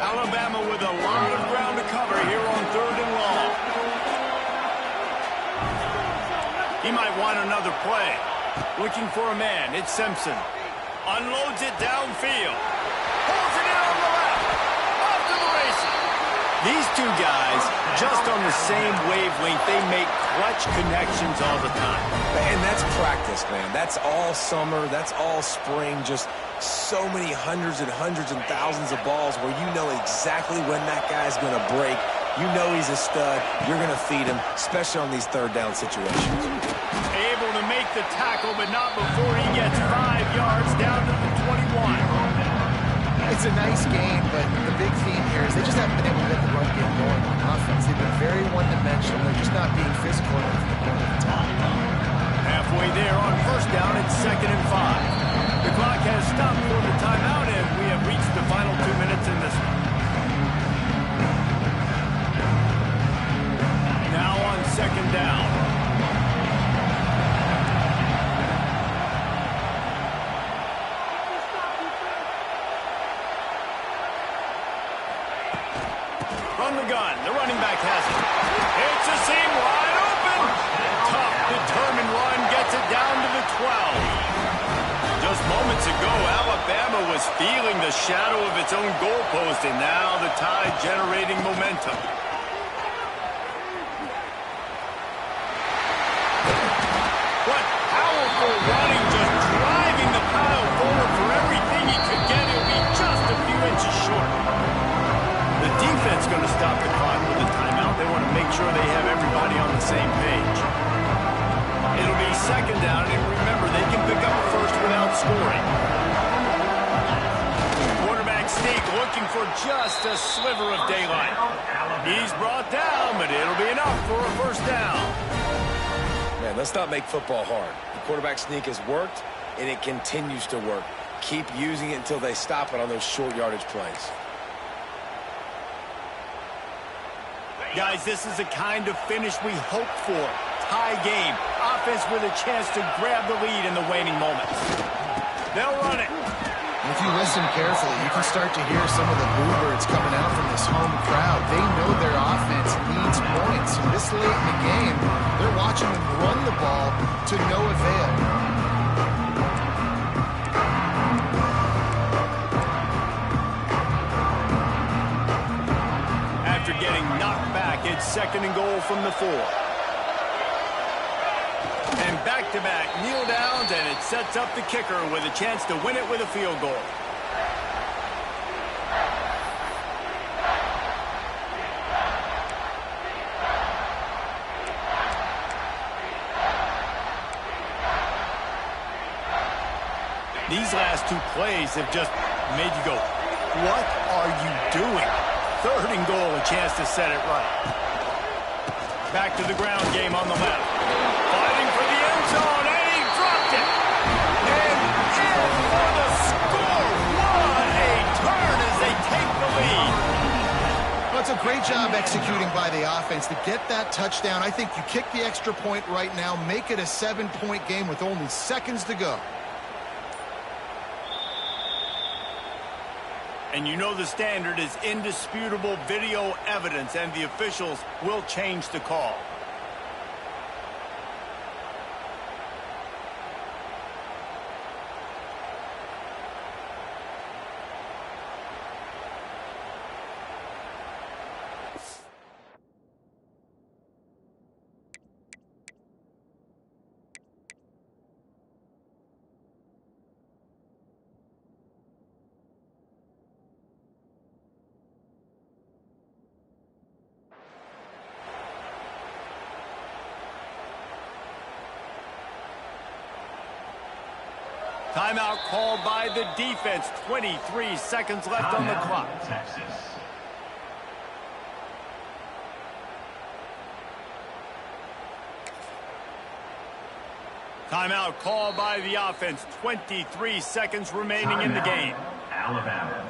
Alabama with a lot of ground to cover here on third and long. He might want another play. Looking for a man. It's Simpson. Unloads it downfield. Pulls it in on the left. Off to the races. These two guys, just on the same wavelength, they make clutch connections all the time. And that's practice, man. That's all summer. That's all spring. Just so many hundreds and thousands of balls where you know exactly when that guy's going to break. You know he's a stud. You're going to feed him, especially on these third down situations. Able to make the tackle, but not before he gets 5 yards down to the 21. It's a nice game, but the big theme here is they just haven't been able to get the run game going on offense. They've been very one-dimensional. They're just not being physical enough to go to the top. Halfway there on first down, it's 2nd and 5. The clock has stopped for the timeout, and we have reached the final 2 minutes in this one. Now on second down. From the gun, the running back has it. It's a seam wide open. Tough, determined run gets it down to the 12. Just moments ago, Alabama was feeling the shadow of its own goalpost, and now the Tide generating momentum. What powerful running, just driving the pile forward for everything he could get. It'll be just a few inches short. The defense going to stop the clock with a timeout. They want to make sure they have everybody on the same page. It'll be second down, and remember, they can pick up a first without scoring. Quarterback sneak looking for just a sliver of daylight. He's brought down, but it'll be enough for a first down. Man, let's not make football hard. The quarterback sneak has worked, and it continues to work. Keep using it until they stop it on those short yardage plays. Guys, this is the kind of finish we hoped for. Tie game. Offense with a chance to grab the lead in the waning moments. They'll run it. If you listen carefully, you can start to hear some of the bluebirds coming out from this home crowd. They know their offense needs points. And this late in the game, they're watching them run the ball to no avail. After getting knocked back, it's 2nd and goal from the 4. And back-to-back kneel downs, and it sets up the kicker with a chance to win it with a field goal. These last 2 plays have just made you go, What are you doing? Third and goal, a chance to set it right. Back to the ground game on the left. Fighting for the end zone, and he dropped it. And in for the score. What a turn as they take the lead. Well, it's a great job executing by the offense to get that touchdown. I think you kick the extra point right now, make it a 7-point game with only seconds to go. And you know the standard is indisputable video evidence, and the officials will change the call. Timeout called by the defense. 23 seconds left on the clock. Texas. Timeout called by the offense. 23 seconds remaining in the game. Alabama.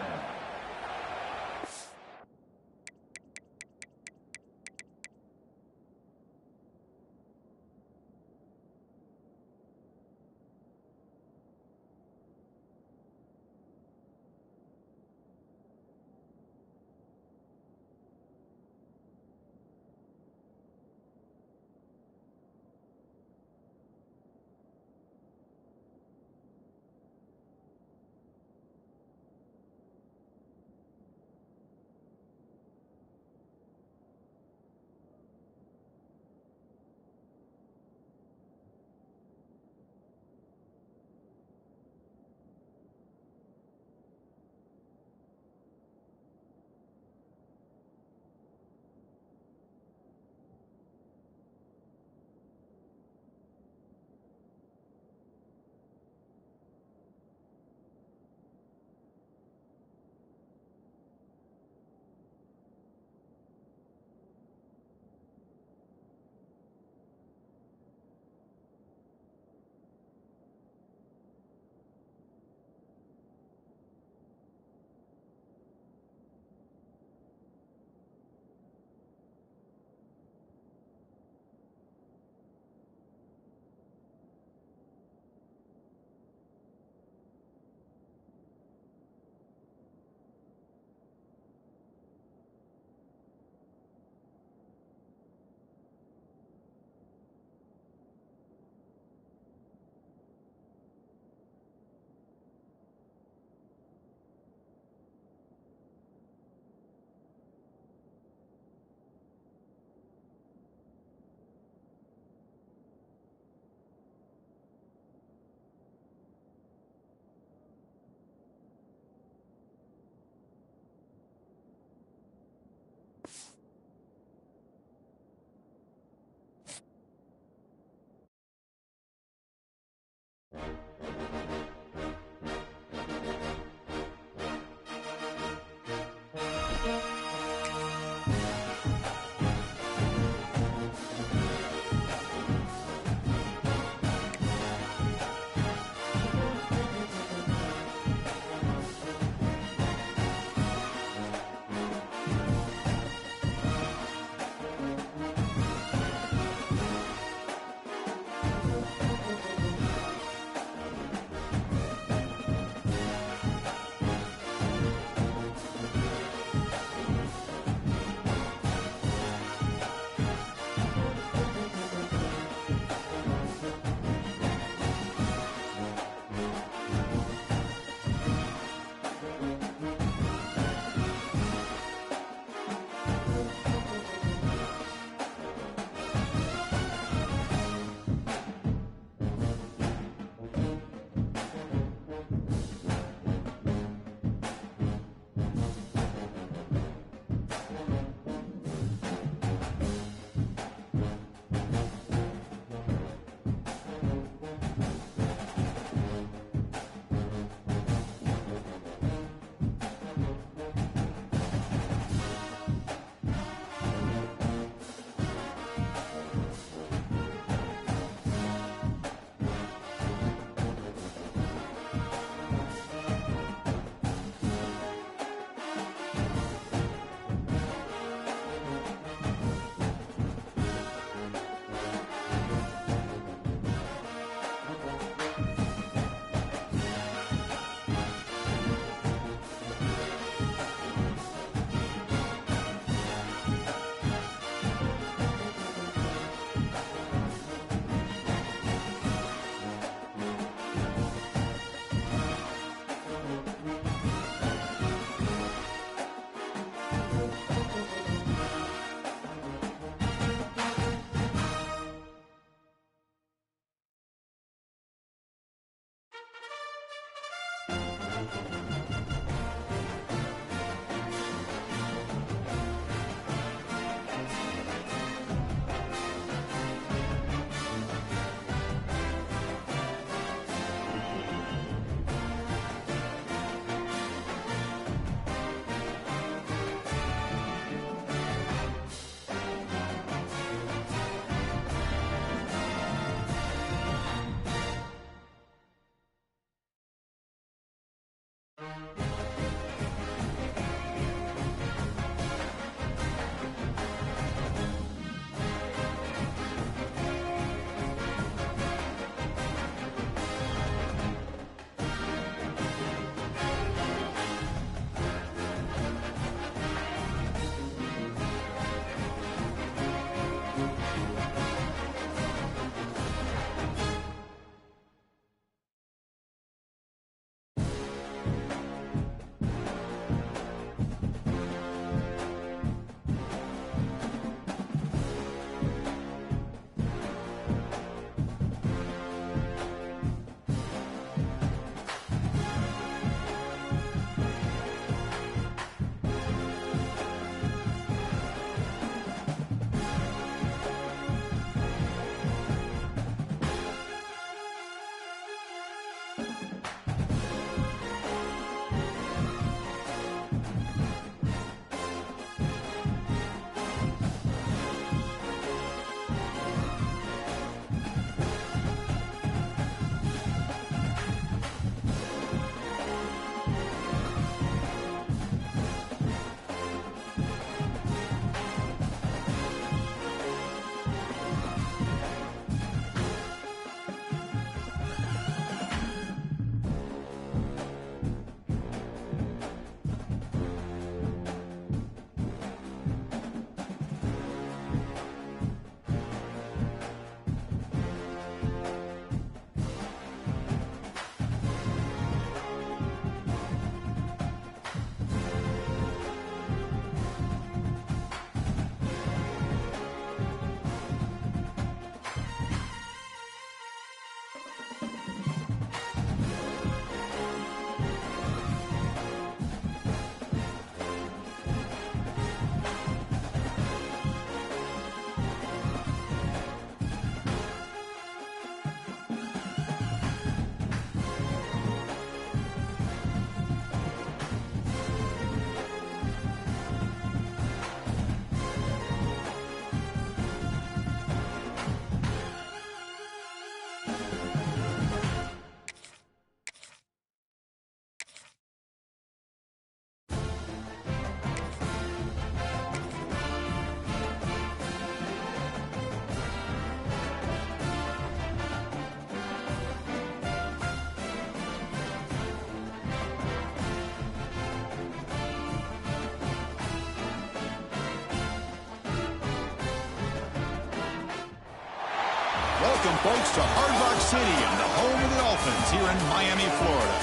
Welcome, folks, to Hard Rock Stadium, the home of the Dolphins here in Miami, Florida.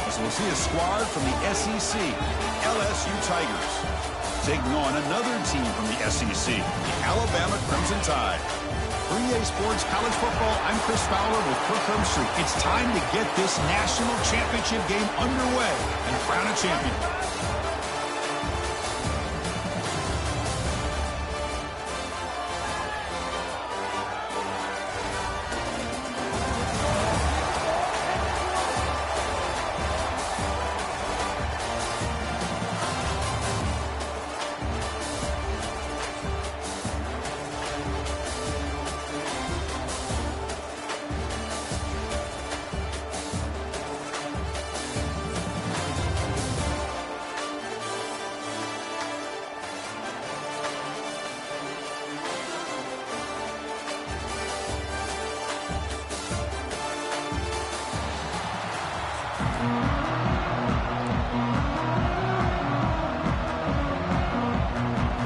As we'll see a squad from the SEC, LSU Tigers, taking on another team from the SEC, the Alabama Crimson Tide. For EA Sports College Football, I'm Chris Fowler with Kirk Herbstreit. It's time to get this national championship game underway and crown a champion.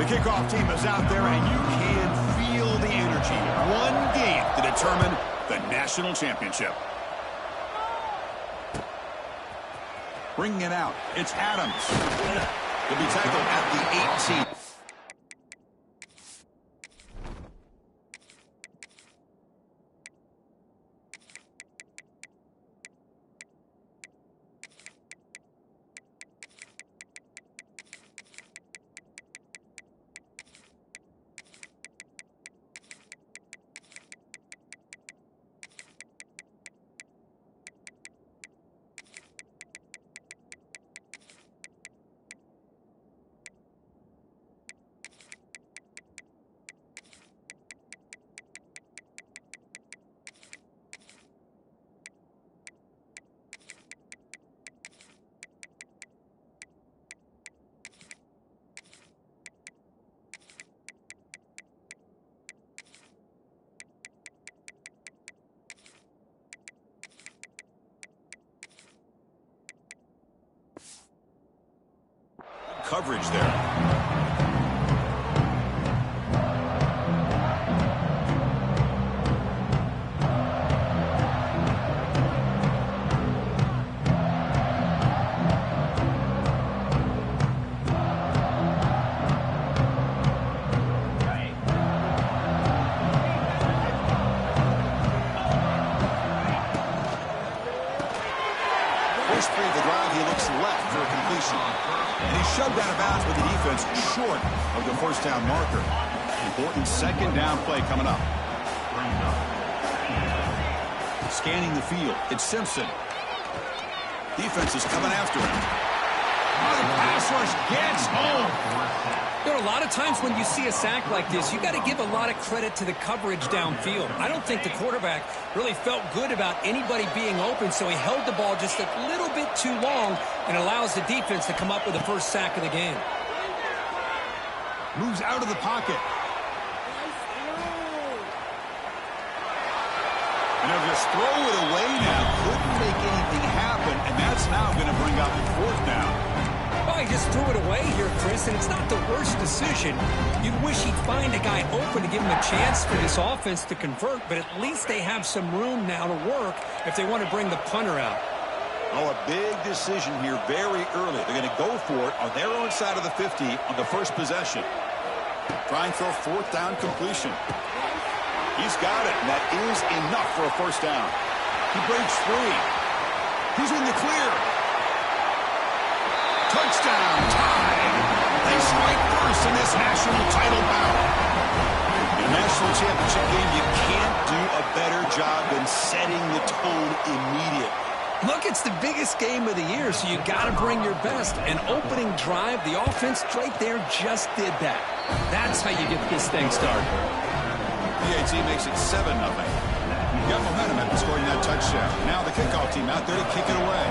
The kickoff team is out there, and you can feel the energy. One game to determine the national championship. Bringing it out, it's Adams. He'll be tackled at the 18. coverage there. And he's shoved out of bounds with the defense short of the first down marker. Important second down play coming up. Scanning the field, it's Simpson. Defense is coming after him. Oh, the pass rush gets home. There are a lot of times when you see a sack like this, you got to give a lot of credit to the coverage downfield. I don't think the quarterback really felt good about anybody being open, so he held the ball just a little bit too long and allows the defense to come up with the first sack of the game. Moves out of the pocket. And they'll just throw it away now. Couldn't make anything happen, and that's now going to bring up fourth down. Well, he just threw it away here, Chris, and it's not the worst decision. You'd wish he'd find a guy open to give him a chance for this offense to convert, but at least they have some room now to work if they want to bring the punter out. Oh, a big decision here very early. They're going to go for it on their own side of the 50 on the first possession. Try and throw fourth down completion. He's got it, and that is enough for a first down. He breaks free. He's in the clear. Touchdown, tie. They strike first in this national title bout. In a national championship game, you can't do a better job than setting the tone immediately. Look, it's the biggest game of the year, so you got to bring your best. An opening drive, the offense right there just did that. That's how you get this thing started. PAT makes it 7-0. Got momentum after scoring that touchdown. Now the kickoff team out there to kick it away.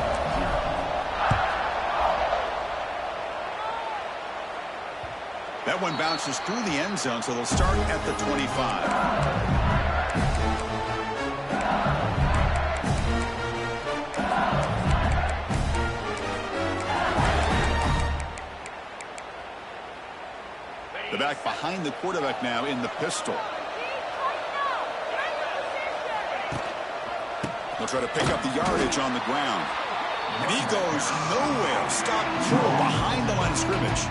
That one bounces through the end zone, so they'll start at the 25. The back behind the quarterback now in the pistol. They'll try to pick up the yardage on the ground. And he goes nowhere. Stop throw behind the line of scrimmage.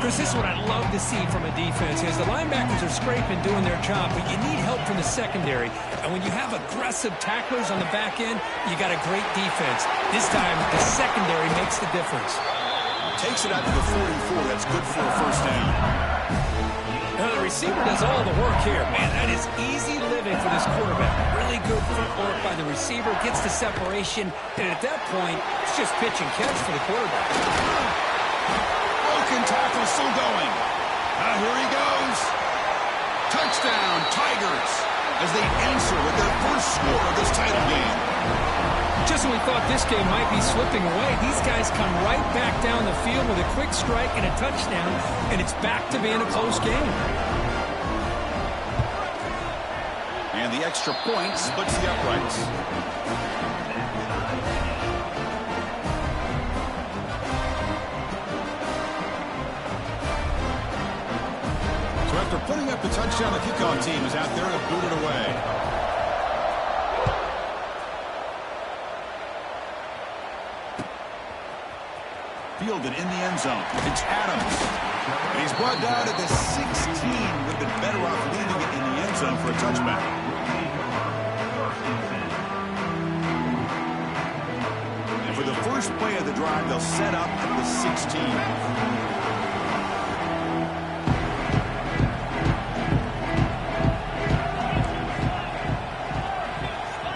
Chris, this is what I'd love to see from a defense is the linebackers are scraping, doing their job, but you need help from the secondary. And when you have aggressive tacklers on the back end, you got a great defense. This time, the secondary makes the difference. Takes it out to the 44. That's good for a first down. Now, the receiver does all the work here. Man, that is easy living for this quarterback. Really good footwork by the receiver, gets the separation, and at that point, it's just pitch and catch for the quarterback. Broken tackle still going. Here he goes. Touchdown, Tigers, as they answer with their first score of this title game. Just when we thought this game might be slipping away, these guys come right back down the field with a quick strike and a touchdown, and it's back to being a close game. And the extra point splits the uprights. So after putting up the touchdown, the kickoff team is out there to boot it away. Fielded in the end zone. It's Adams. And he's brought down at the 16. Would have been better off leaving it in the end zone for a touchback. And for the first play of the drive, they'll set up at the 16.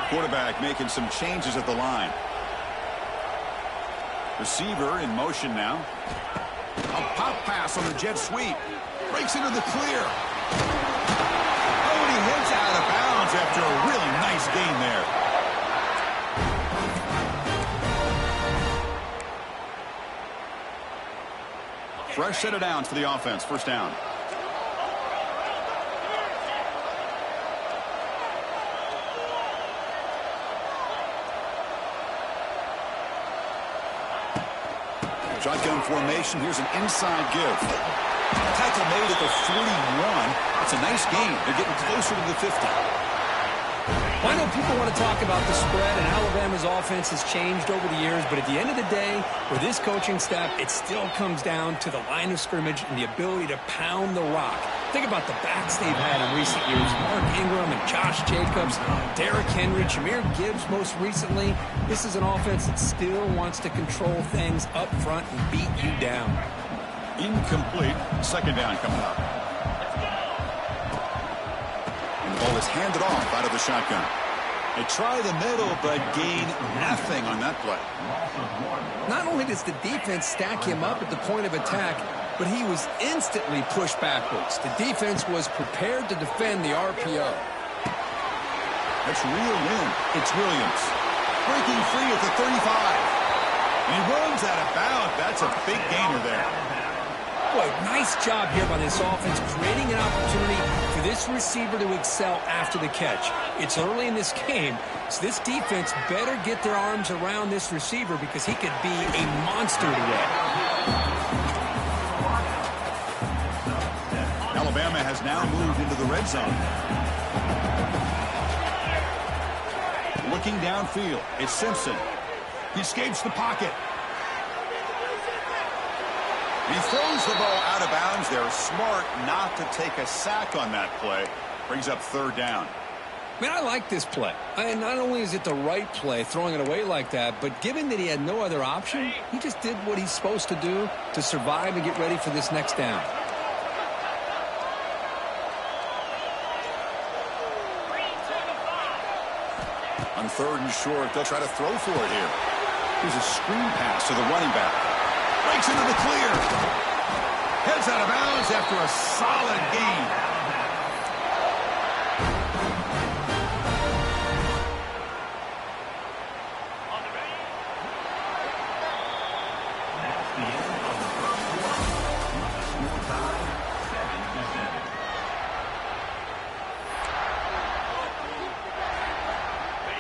Quarterback making some changes at the line. Receiver in motion now. A pop pass on the jet sweep. Breaks into the clear. Oh, and he hits out of bounds after a really nice gain there. Fresh set of downs for the offense. First down. Shotgun formation. Here's an inside give. Tackle made at the 41. That's a nice gain. They're getting closer to the 50. Well, I know people want to talk about the spread, and Alabama's offense has changed over the years, but at the end of the day, with this coaching staff, it still comes down to the line of scrimmage and the ability to pound the rock. Think about the backs they've had in recent years. Mark Ingram and Josh Jacobs, Derrick Henry, Jahmyr Gibbs most recently. This is an offense that still wants to control things up front and beat you down. Incomplete. Second down coming up. And the ball is handed off out of the shotgun. They try the middle, but gain nothing on that play. Not only does the defense stack him up at the point of attack, but he was instantly pushed backwards. The defense was prepared to defend the RPO. That's reeled in. It's Williams. Breaking free at the 35. And he runs out of bounds. That's a big gainer there. Boy, nice job here by this offense, creating an opportunity for this receiver to excel after the catch. It's early in this game, so this defense better get their arms around this receiver because he could be a monster today. Alabama has now moved into the red zone. Looking downfield, it's Simpson. He escapes the pocket. He throws the ball out of bounds there. Smart not to take a sack on that play. Brings up third down. Man, I like this play. And not only is it the right play, throwing it away like that, but given that he had no other option, he just did what he's supposed to do to survive and get ready for this next down. On third and short, they'll try to throw for it here. Here's a screen pass to the running back. Breaks into the clear. Heads out of bounds after a solid gain.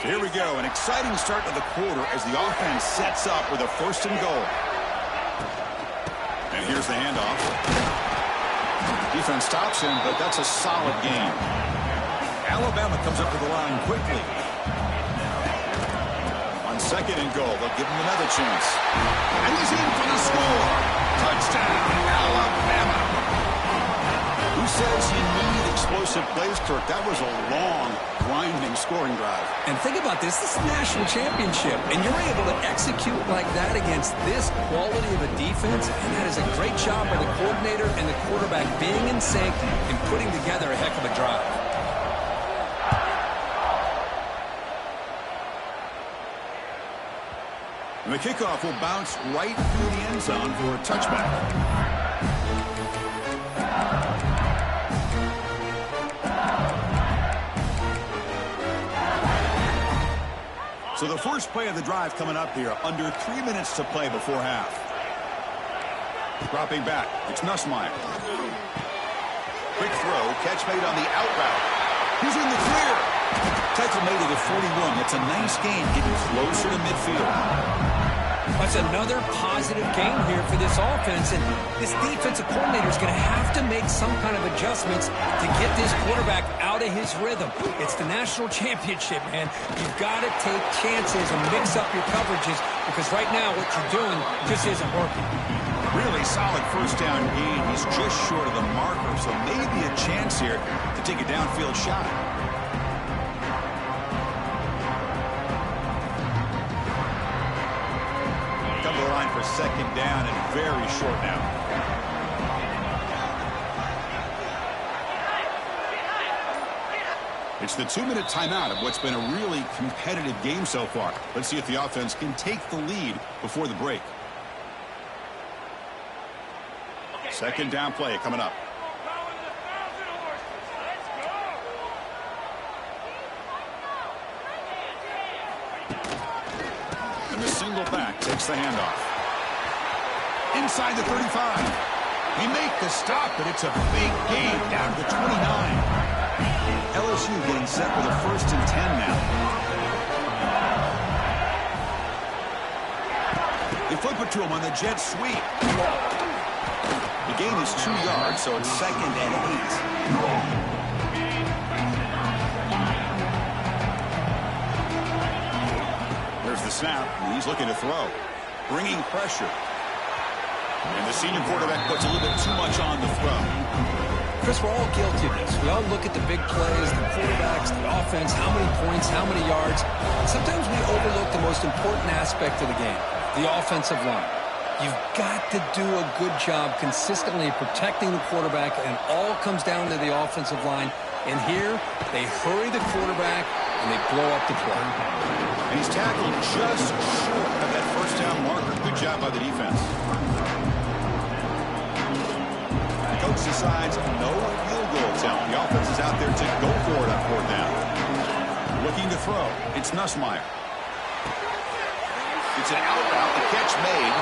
So here we go, an exciting start to the quarter as the offense sets up with a first and goal. And here's the handoff. Defense stops him, but that's a solid gain. Alabama comes up to the line quickly. On second and goal, they'll give him another chance. And he's in for the score. Touchdown, Alabama. Who says you need explosive plays, Kirk? That was a long, grinding scoring drive. And think about this. This is a national championship, and you're able to execute like that against this quality of a defense, and that is a great job by the coordinator and the quarterback being in sync and putting together a heck of a drive. And the kickoff will bounce right through the end zone for a touchback. So the first play of the drive coming up here, under 3 minutes to play before half. Dropping back, it's Nussmeier. Quick throw, catch made on the out route. He's in the clear. Tackle made at the 41. It's a nice gain, getting closer to midfield. That's another positive game here for this offense, and this defensive coordinator is going to have to make some kind of adjustments to get this quarterback out of his rhythm. It's the national championship, man. You've got to take chances and mix up your coverages because right now what you're doing just isn't working. Really solid first down gain. He's just short of the marker, so maybe a chance here to take a downfield shot. Come to the line for second down and very short now. It's the 2-minute timeout of what's been a really competitive game so far. Let's see if the offense can take the lead before the break. Second down play coming up. And the single back takes the handoff. Inside the 35. He make the stop, but it's a big gain down to the 29. LSU getting set with a 1st and 10 now. They flip it to him on the jet sweep. The gain is 2 yards, so it's 2nd and 8. There's the snap, and he's looking to throw. Bringing pressure. And the senior quarterback puts a little bit too much on the throw. Chris, we're all guilty of this. We all look at the big plays, the quarterbacks, the offense, how many points, how many yards. Sometimes we overlook the most important aspect of the game, the offensive line. You've got to do a good job consistently protecting the quarterback, and it all comes down to the offensive line. And here, they hurry the quarterback, and they blow up the play. And he's tackled just short of that first down marker. Good job by the defense. The coach decides no field goal attempt. The offense is out there to go for it on 4th down. Looking to throw. It's Nussmeier. It's an out route. The catch made.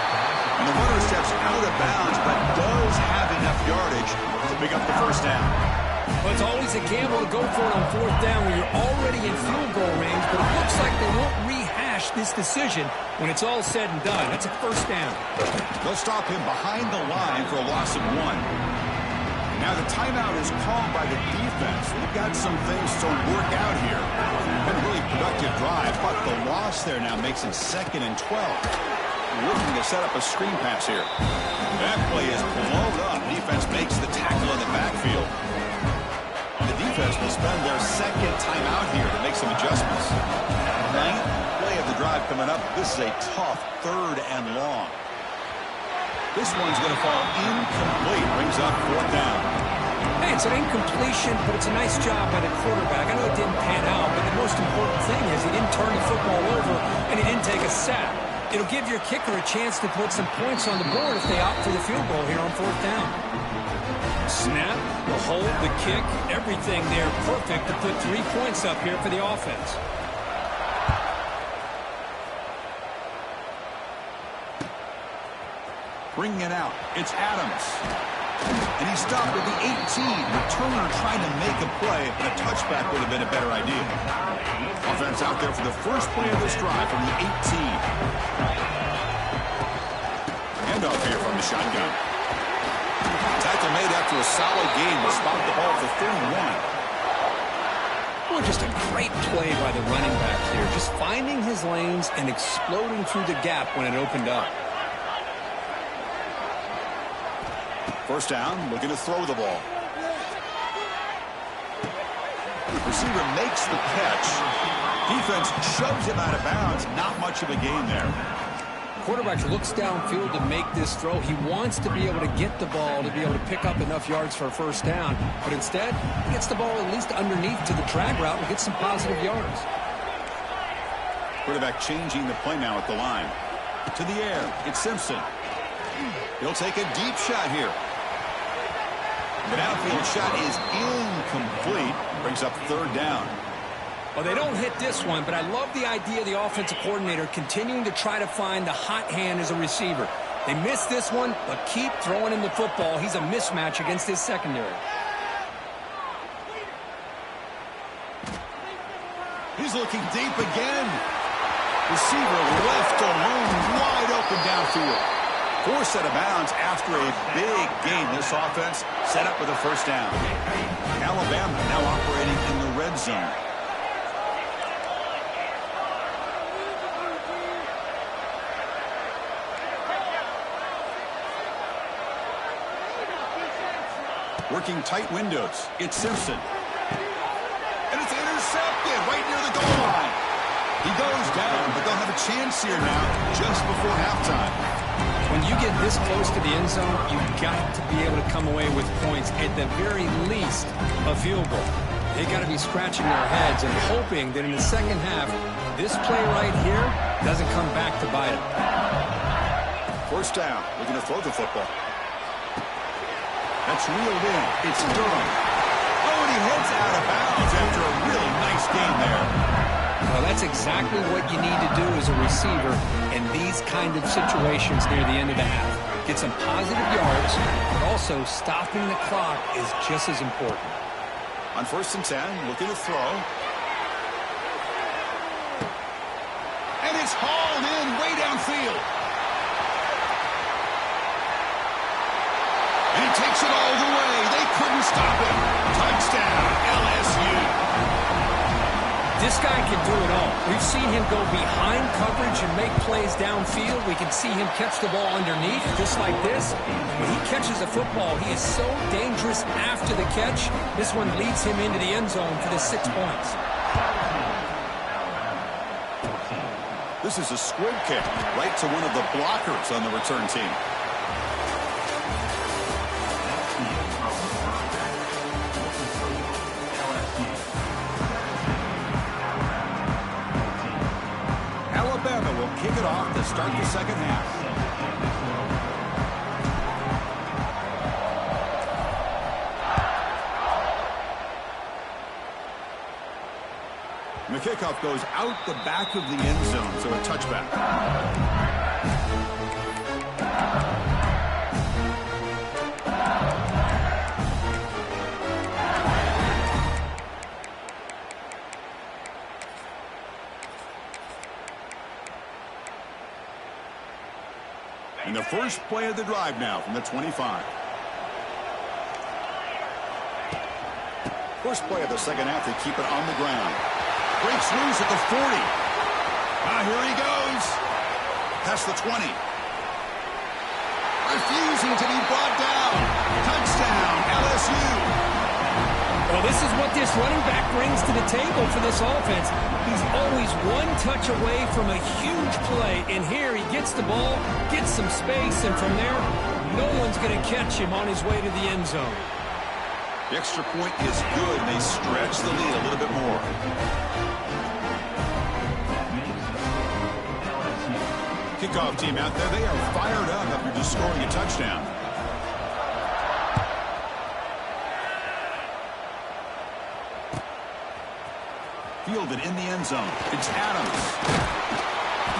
And the runner steps out of bounds, but does have enough yardage to pick up the first down. Well, it's always a gamble to go for it on 4th down when you're already in field goal range, but it looks like they won't rehash this decision when it's all said and done. That's a first down. They'll stop him behind the line for a loss of 1. Now the timeout is called by the defense. They've got some things to work out here. Been a really productive drive, but the loss there now makes it 2nd and 12. Looking to set up a screen pass here. That play is blown up. Defense makes the tackle in the backfield. The defense will spend their 2nd timeout here to make some adjustments. 9th play of the drive coming up. This is a tough 3rd and long. This one's going to fall incomplete. Brings up 4th down. Hey, it's an incompletion, but it's a nice job by the quarterback. I know it didn't pan out, but the most important thing is he didn't turn the football over and he didn't take a sack. It'll give your kicker a chance to put some points on the board if they opt for the field goal here on 4th down. Snap, the hold, the kick, everything there perfect to put 3 points up here for the offense. Bringing it out, it's Adams. And he stopped at the 18. Returner trying to make a play, but a touchback would have been a better idea. Offense out there for the first play of this drive from the 18. Handoff here from the shotgun. Tackle made after a solid game. Will spot the ball for 31. Well, just a great play by the running back here. Just finding his lanes and exploding through the gap when it opened up. First down, looking to throw the ball. Receiver makes the catch. Defense shoves him out of bounds. Not much of a gain there. Quarterback looks downfield to make this throw. He wants to be able to get the ball to be able to pick up enough yards for a first down. But instead, he gets the ball at least underneath to the drag route and gets some positive yards. Quarterback changing the play now at the line. To the air, it's Simpson. He'll take a deep shot here. The downfield shot is incomplete. Brings up 3rd down. Well, they don't hit this one, but I love the idea of the offensive coordinator continuing to try to find the hot hand as a receiver. They missed this one, but keep throwing him the football. He's a mismatch against his secondary. He's looking deep again. Receiver left alone, wide open downfield. Forced out of bounds after a big game. This offense set up with a first down. Alabama now operating in the red zone. Working tight windows. It's Simpson. And it's intercepted right near the goal line. He goes down, but they'll have a chance here now just before halftime. When you get this close to the end zone, you've got to be able to come away with points, at the very least, a field goal. They got to be scratching their heads and hoping that in the second half, this play right here doesn't come back to bite them. First down. Looking to throw the football. That's reeled in. It's Durham. Oh, and he heads out of bounds after a really nice game there. Well, that's exactly what you need to do as a receiver in these kind of situations near the end of the half. Get some positive yards, but also stopping the clock is just as important. On 1st and 10, looking to throw. And it's hauled in way downfield. And he takes it all the way. They couldn't stop him. Touchdown, LSU. This guy can do it all. We've seen him go behind coverage and make plays downfield. We can see him catch the ball underneath, just like this. When he catches a football, he is so dangerous after the catch. This one leads him into the end zone for the 6 points. This is a squib kick right to one of the blockers on the return team. Alabama will kick it off to start the second half. And the kickoff goes out the back of the end zone, so a touchback. And the first play of the drive now from the 25. First play of the second half, they keep it on the ground. Breaks loose at the 40. Here he goes. Past the 20. Refusing to be brought down. Touchdown, LSU. Well, this is what this running back brings to the table for this offense. He's always one touch away from a huge play. And here he gets the ball, gets some space, and from there, no one's going to catch him on his way to the end zone. The extra point is good. They stretch the lead a little bit more. Kickoff team out there, they are fired up after just scoring a touchdown. Fielded in the end zone. It's Adams.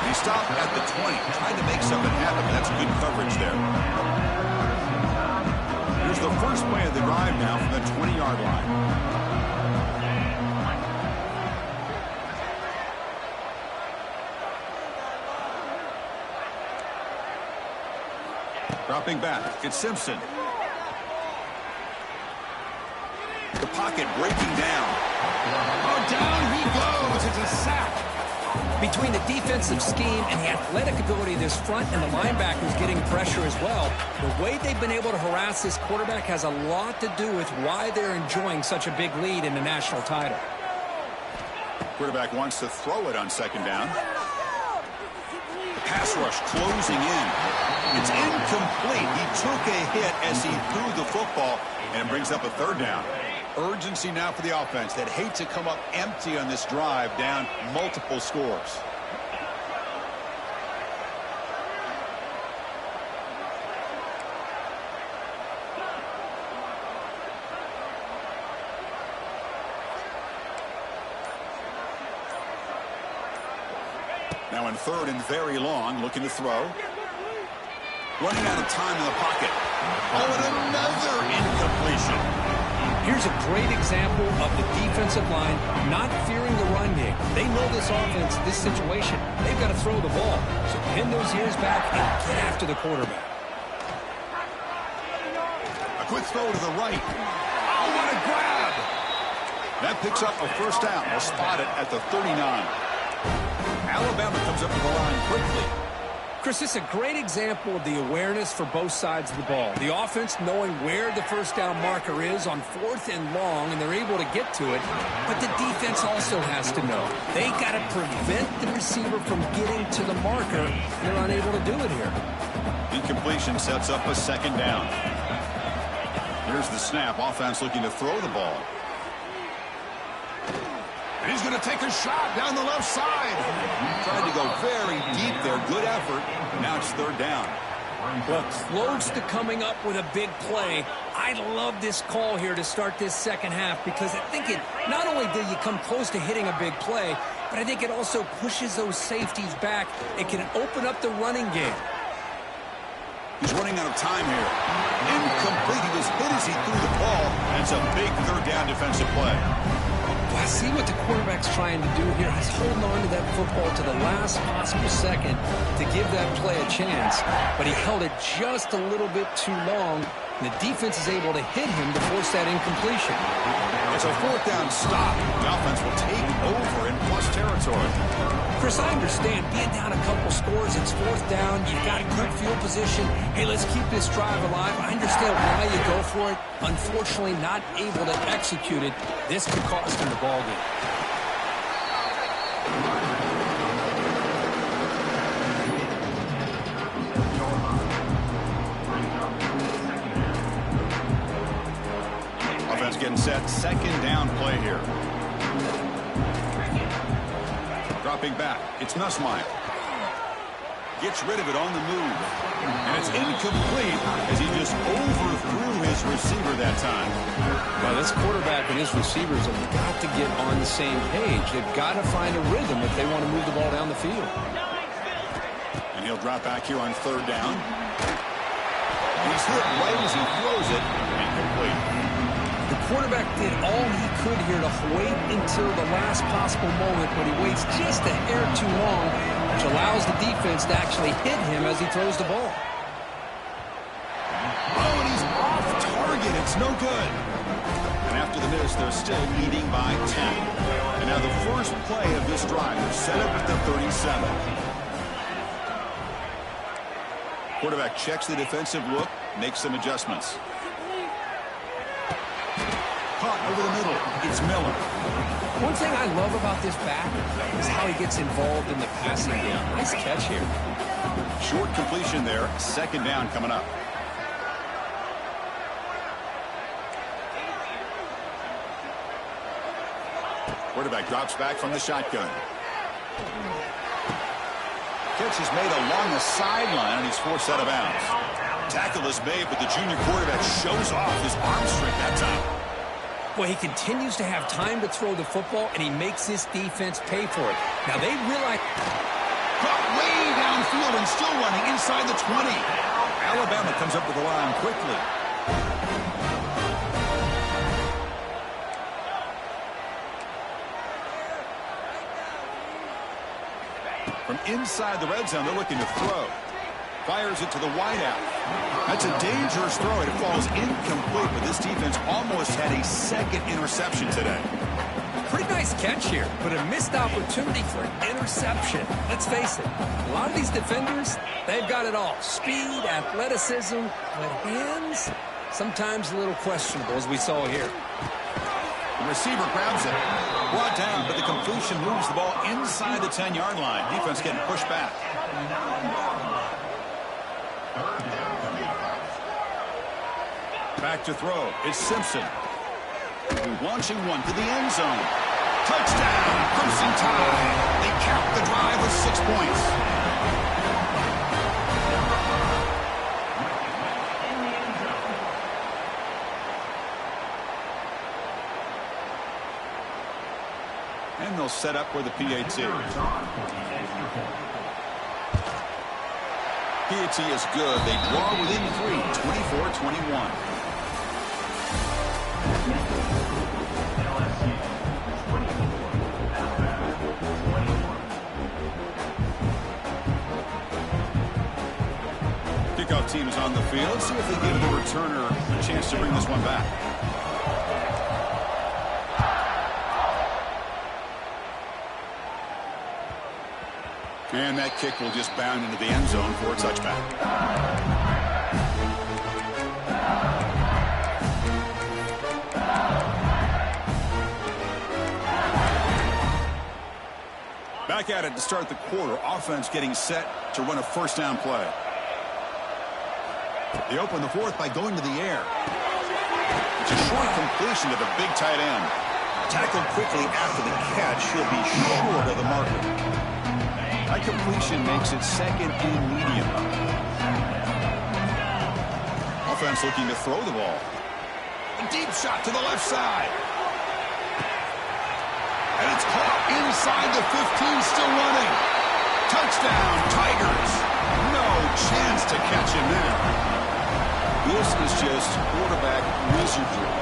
He stopped at the 20, trying to make something happen. That's good coverage there. Here's the first play of the drive now from the 20-yard line. Dropping back, it's Simpson. The pocket breaking down. Oh, down he goes. It's a sack. Between the defensive scheme and the athletic ability of this front and the linebackers getting pressure as well, the way they've been able to harass this quarterback has a lot to do with why they're enjoying such a big lead in the national title. Quarterback wants to throw it on second down. Pass rush closing in. It's incomplete. He took a hit as he threw the football, and it brings up a third down. Urgency now for the offense that hate to come up empty on this drive, down multiple scores. Now in third and very long, looking to throw. Running out of time in the pocket. Oh, and another incompletion. Here's a great example of the defensive line not fearing the run game. They know this offense, this situation. They've got to throw the ball. So pin those ears back and get after the quarterback. A quick throw to the right. Oh, what a grab. That picks up a first down. They'll spot it at the 39. Alabama comes up to the line quickly. Chris, this is a great example of the awareness for both sides of the ball. The offense knowing where the first down marker is on 4th and long, and they're able to get to it. But the defense also has to know. They got to prevent the receiver from getting to the marker. They're unable to do it here. Incompletion sets up a second down. Here's the snap. Offense looking to throw the ball. And he's going to take a shot down the left side. Tried to go very deep there. Good effort. Now it's third down. Well, close to coming up with a big play. I love this call here to start this second half because I think it not only did you come close to hitting a big play, but I think it also pushes those safeties back. It can open up the running game. He's running out of time here. Incomplete. He was hit as he threw the ball. And it's a big third down defensive play. I see what the quarterback's trying to do here. He's holding on to that football to the last possible second to give that play a chance. But he held it just a little bit too long. and the defense is able to hit him to force that incompletion. It's a fourth down stop. The offense will take over in plus territory. Chris, I understand being down a couple scores, it's fourth down, you've got a good field position. Hey, let's keep this drive alive. I understand why you go for it. Unfortunately, not able to execute it. This could cost him the ball game. Offense getting set. Second down play here. Dropping back. It's Nussmeier. Gets rid of it on the move. And it's incomplete as he just overthrew his receiver that time. Well, this quarterback and his receivers have got to get on the same page. They've got to find a rhythm if they want to move the ball down the field. And he'll drop back here on third down. He's hit right as he throws it. Incomplete. The quarterback did all he could here to wait until the last possible moment, but he waits just a hair too long, which allows the defense to actually hit him as he throws the ball. Oh, and he's off target. It's no good. And after the miss, they're still leading by 10. And now the first play of this drive, they're set up at the 37. Quarterback checks the defensive look, makes some adjustments. Caught over the middle. It's Miller. One thing I love about this back is how he gets involved in the passing game. Nice catch here. Short completion there. Second down coming up. Quarterback drops back from the shotgun. Catch is made along the sideline, and he's forced out of bounds. Tackle is made, but the junior quarterback shows off his arm strength that time. Well, he continues to have time to throw the football, and he makes his defense pay for it. Now, they realize... Caught way downfield and still running inside the 20. Alabama comes up with the line quickly. From inside the red zone, they're looking to throw. Fires it to the wideout. That's a dangerous throw. It falls incomplete, but this defense almost had a second interception today. Pretty nice catch here, but a missed opportunity for an interception. Let's face it, a lot of these defenders, they've got it all. Speed, athleticism, but hands, sometimes a little questionable, as we saw here. The receiver grabs it. Brought down, but the completion moves the ball inside the 10-yard line. Defense getting pushed back. Back to throw. It's Simpson. Launching one to the end zone. Touchdown, Crimson Tide. They cap the drive with 6 points. And they'll set up for the PAT. PAT is good. They draw within 3, 24-21. Kickoff team is on the field. See if they give the returner a chance to bring this one back. And that kick will just bound into the end zone for a touchback. Back at it to start the quarter. Offense getting set to run a first down play. They open the fourth by going to the air. It's a short completion to the big tight end. Tackled quickly after the catch. He'll be short of the marker. That completion makes it second and medium. Offense looking to throw the ball. A deep shot to the left side. And it's caught inside the 15, still running. Touchdown, Tigers. No chance to catch him there. This is just quarterback wizardry.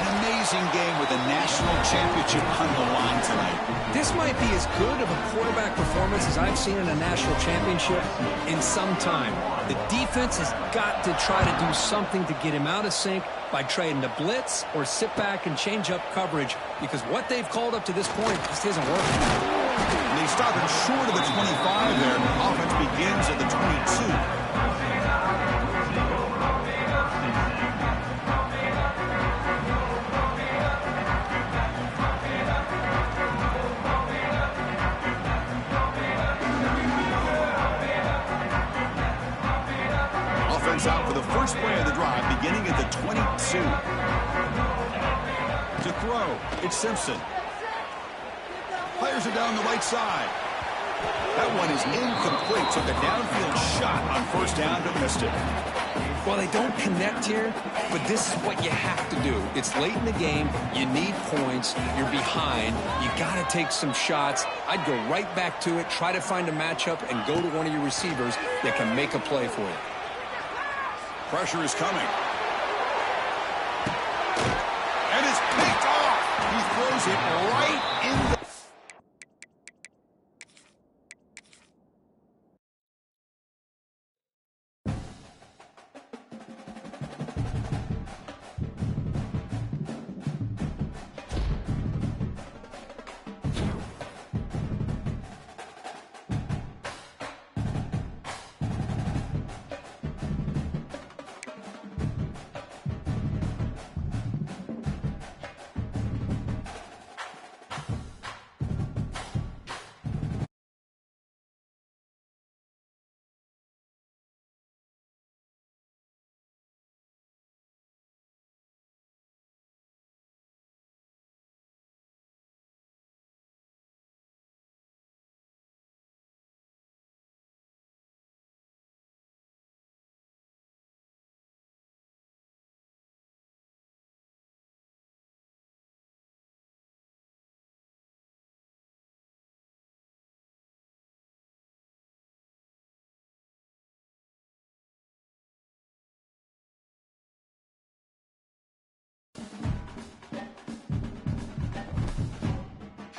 An amazing game with a national championship on the line tonight. This might be as good of a quarterback performance as I've seen in a national championship in some time. The defense has got to try to do something to get him out of sync by trading the blitz or sit back and change up coverage, because what they've called up to this point just isn't working. And they started short of the 25 there. Offense begins at the 22. Out for the first play of the drive, beginning at the 22. To throw, it's Simpson. Fires it down the right side. That one is incomplete. Took a downfield shot on first down, but missed it. Well, they don't connect here, but this is what you have to do. It's late in the game. You need points. You're behind. You got to take some shots. I'd go right back to it, try to find a matchup, and go to one of your receivers that can make a play for you. Pressure is coming. And it's picked off. He throws it right in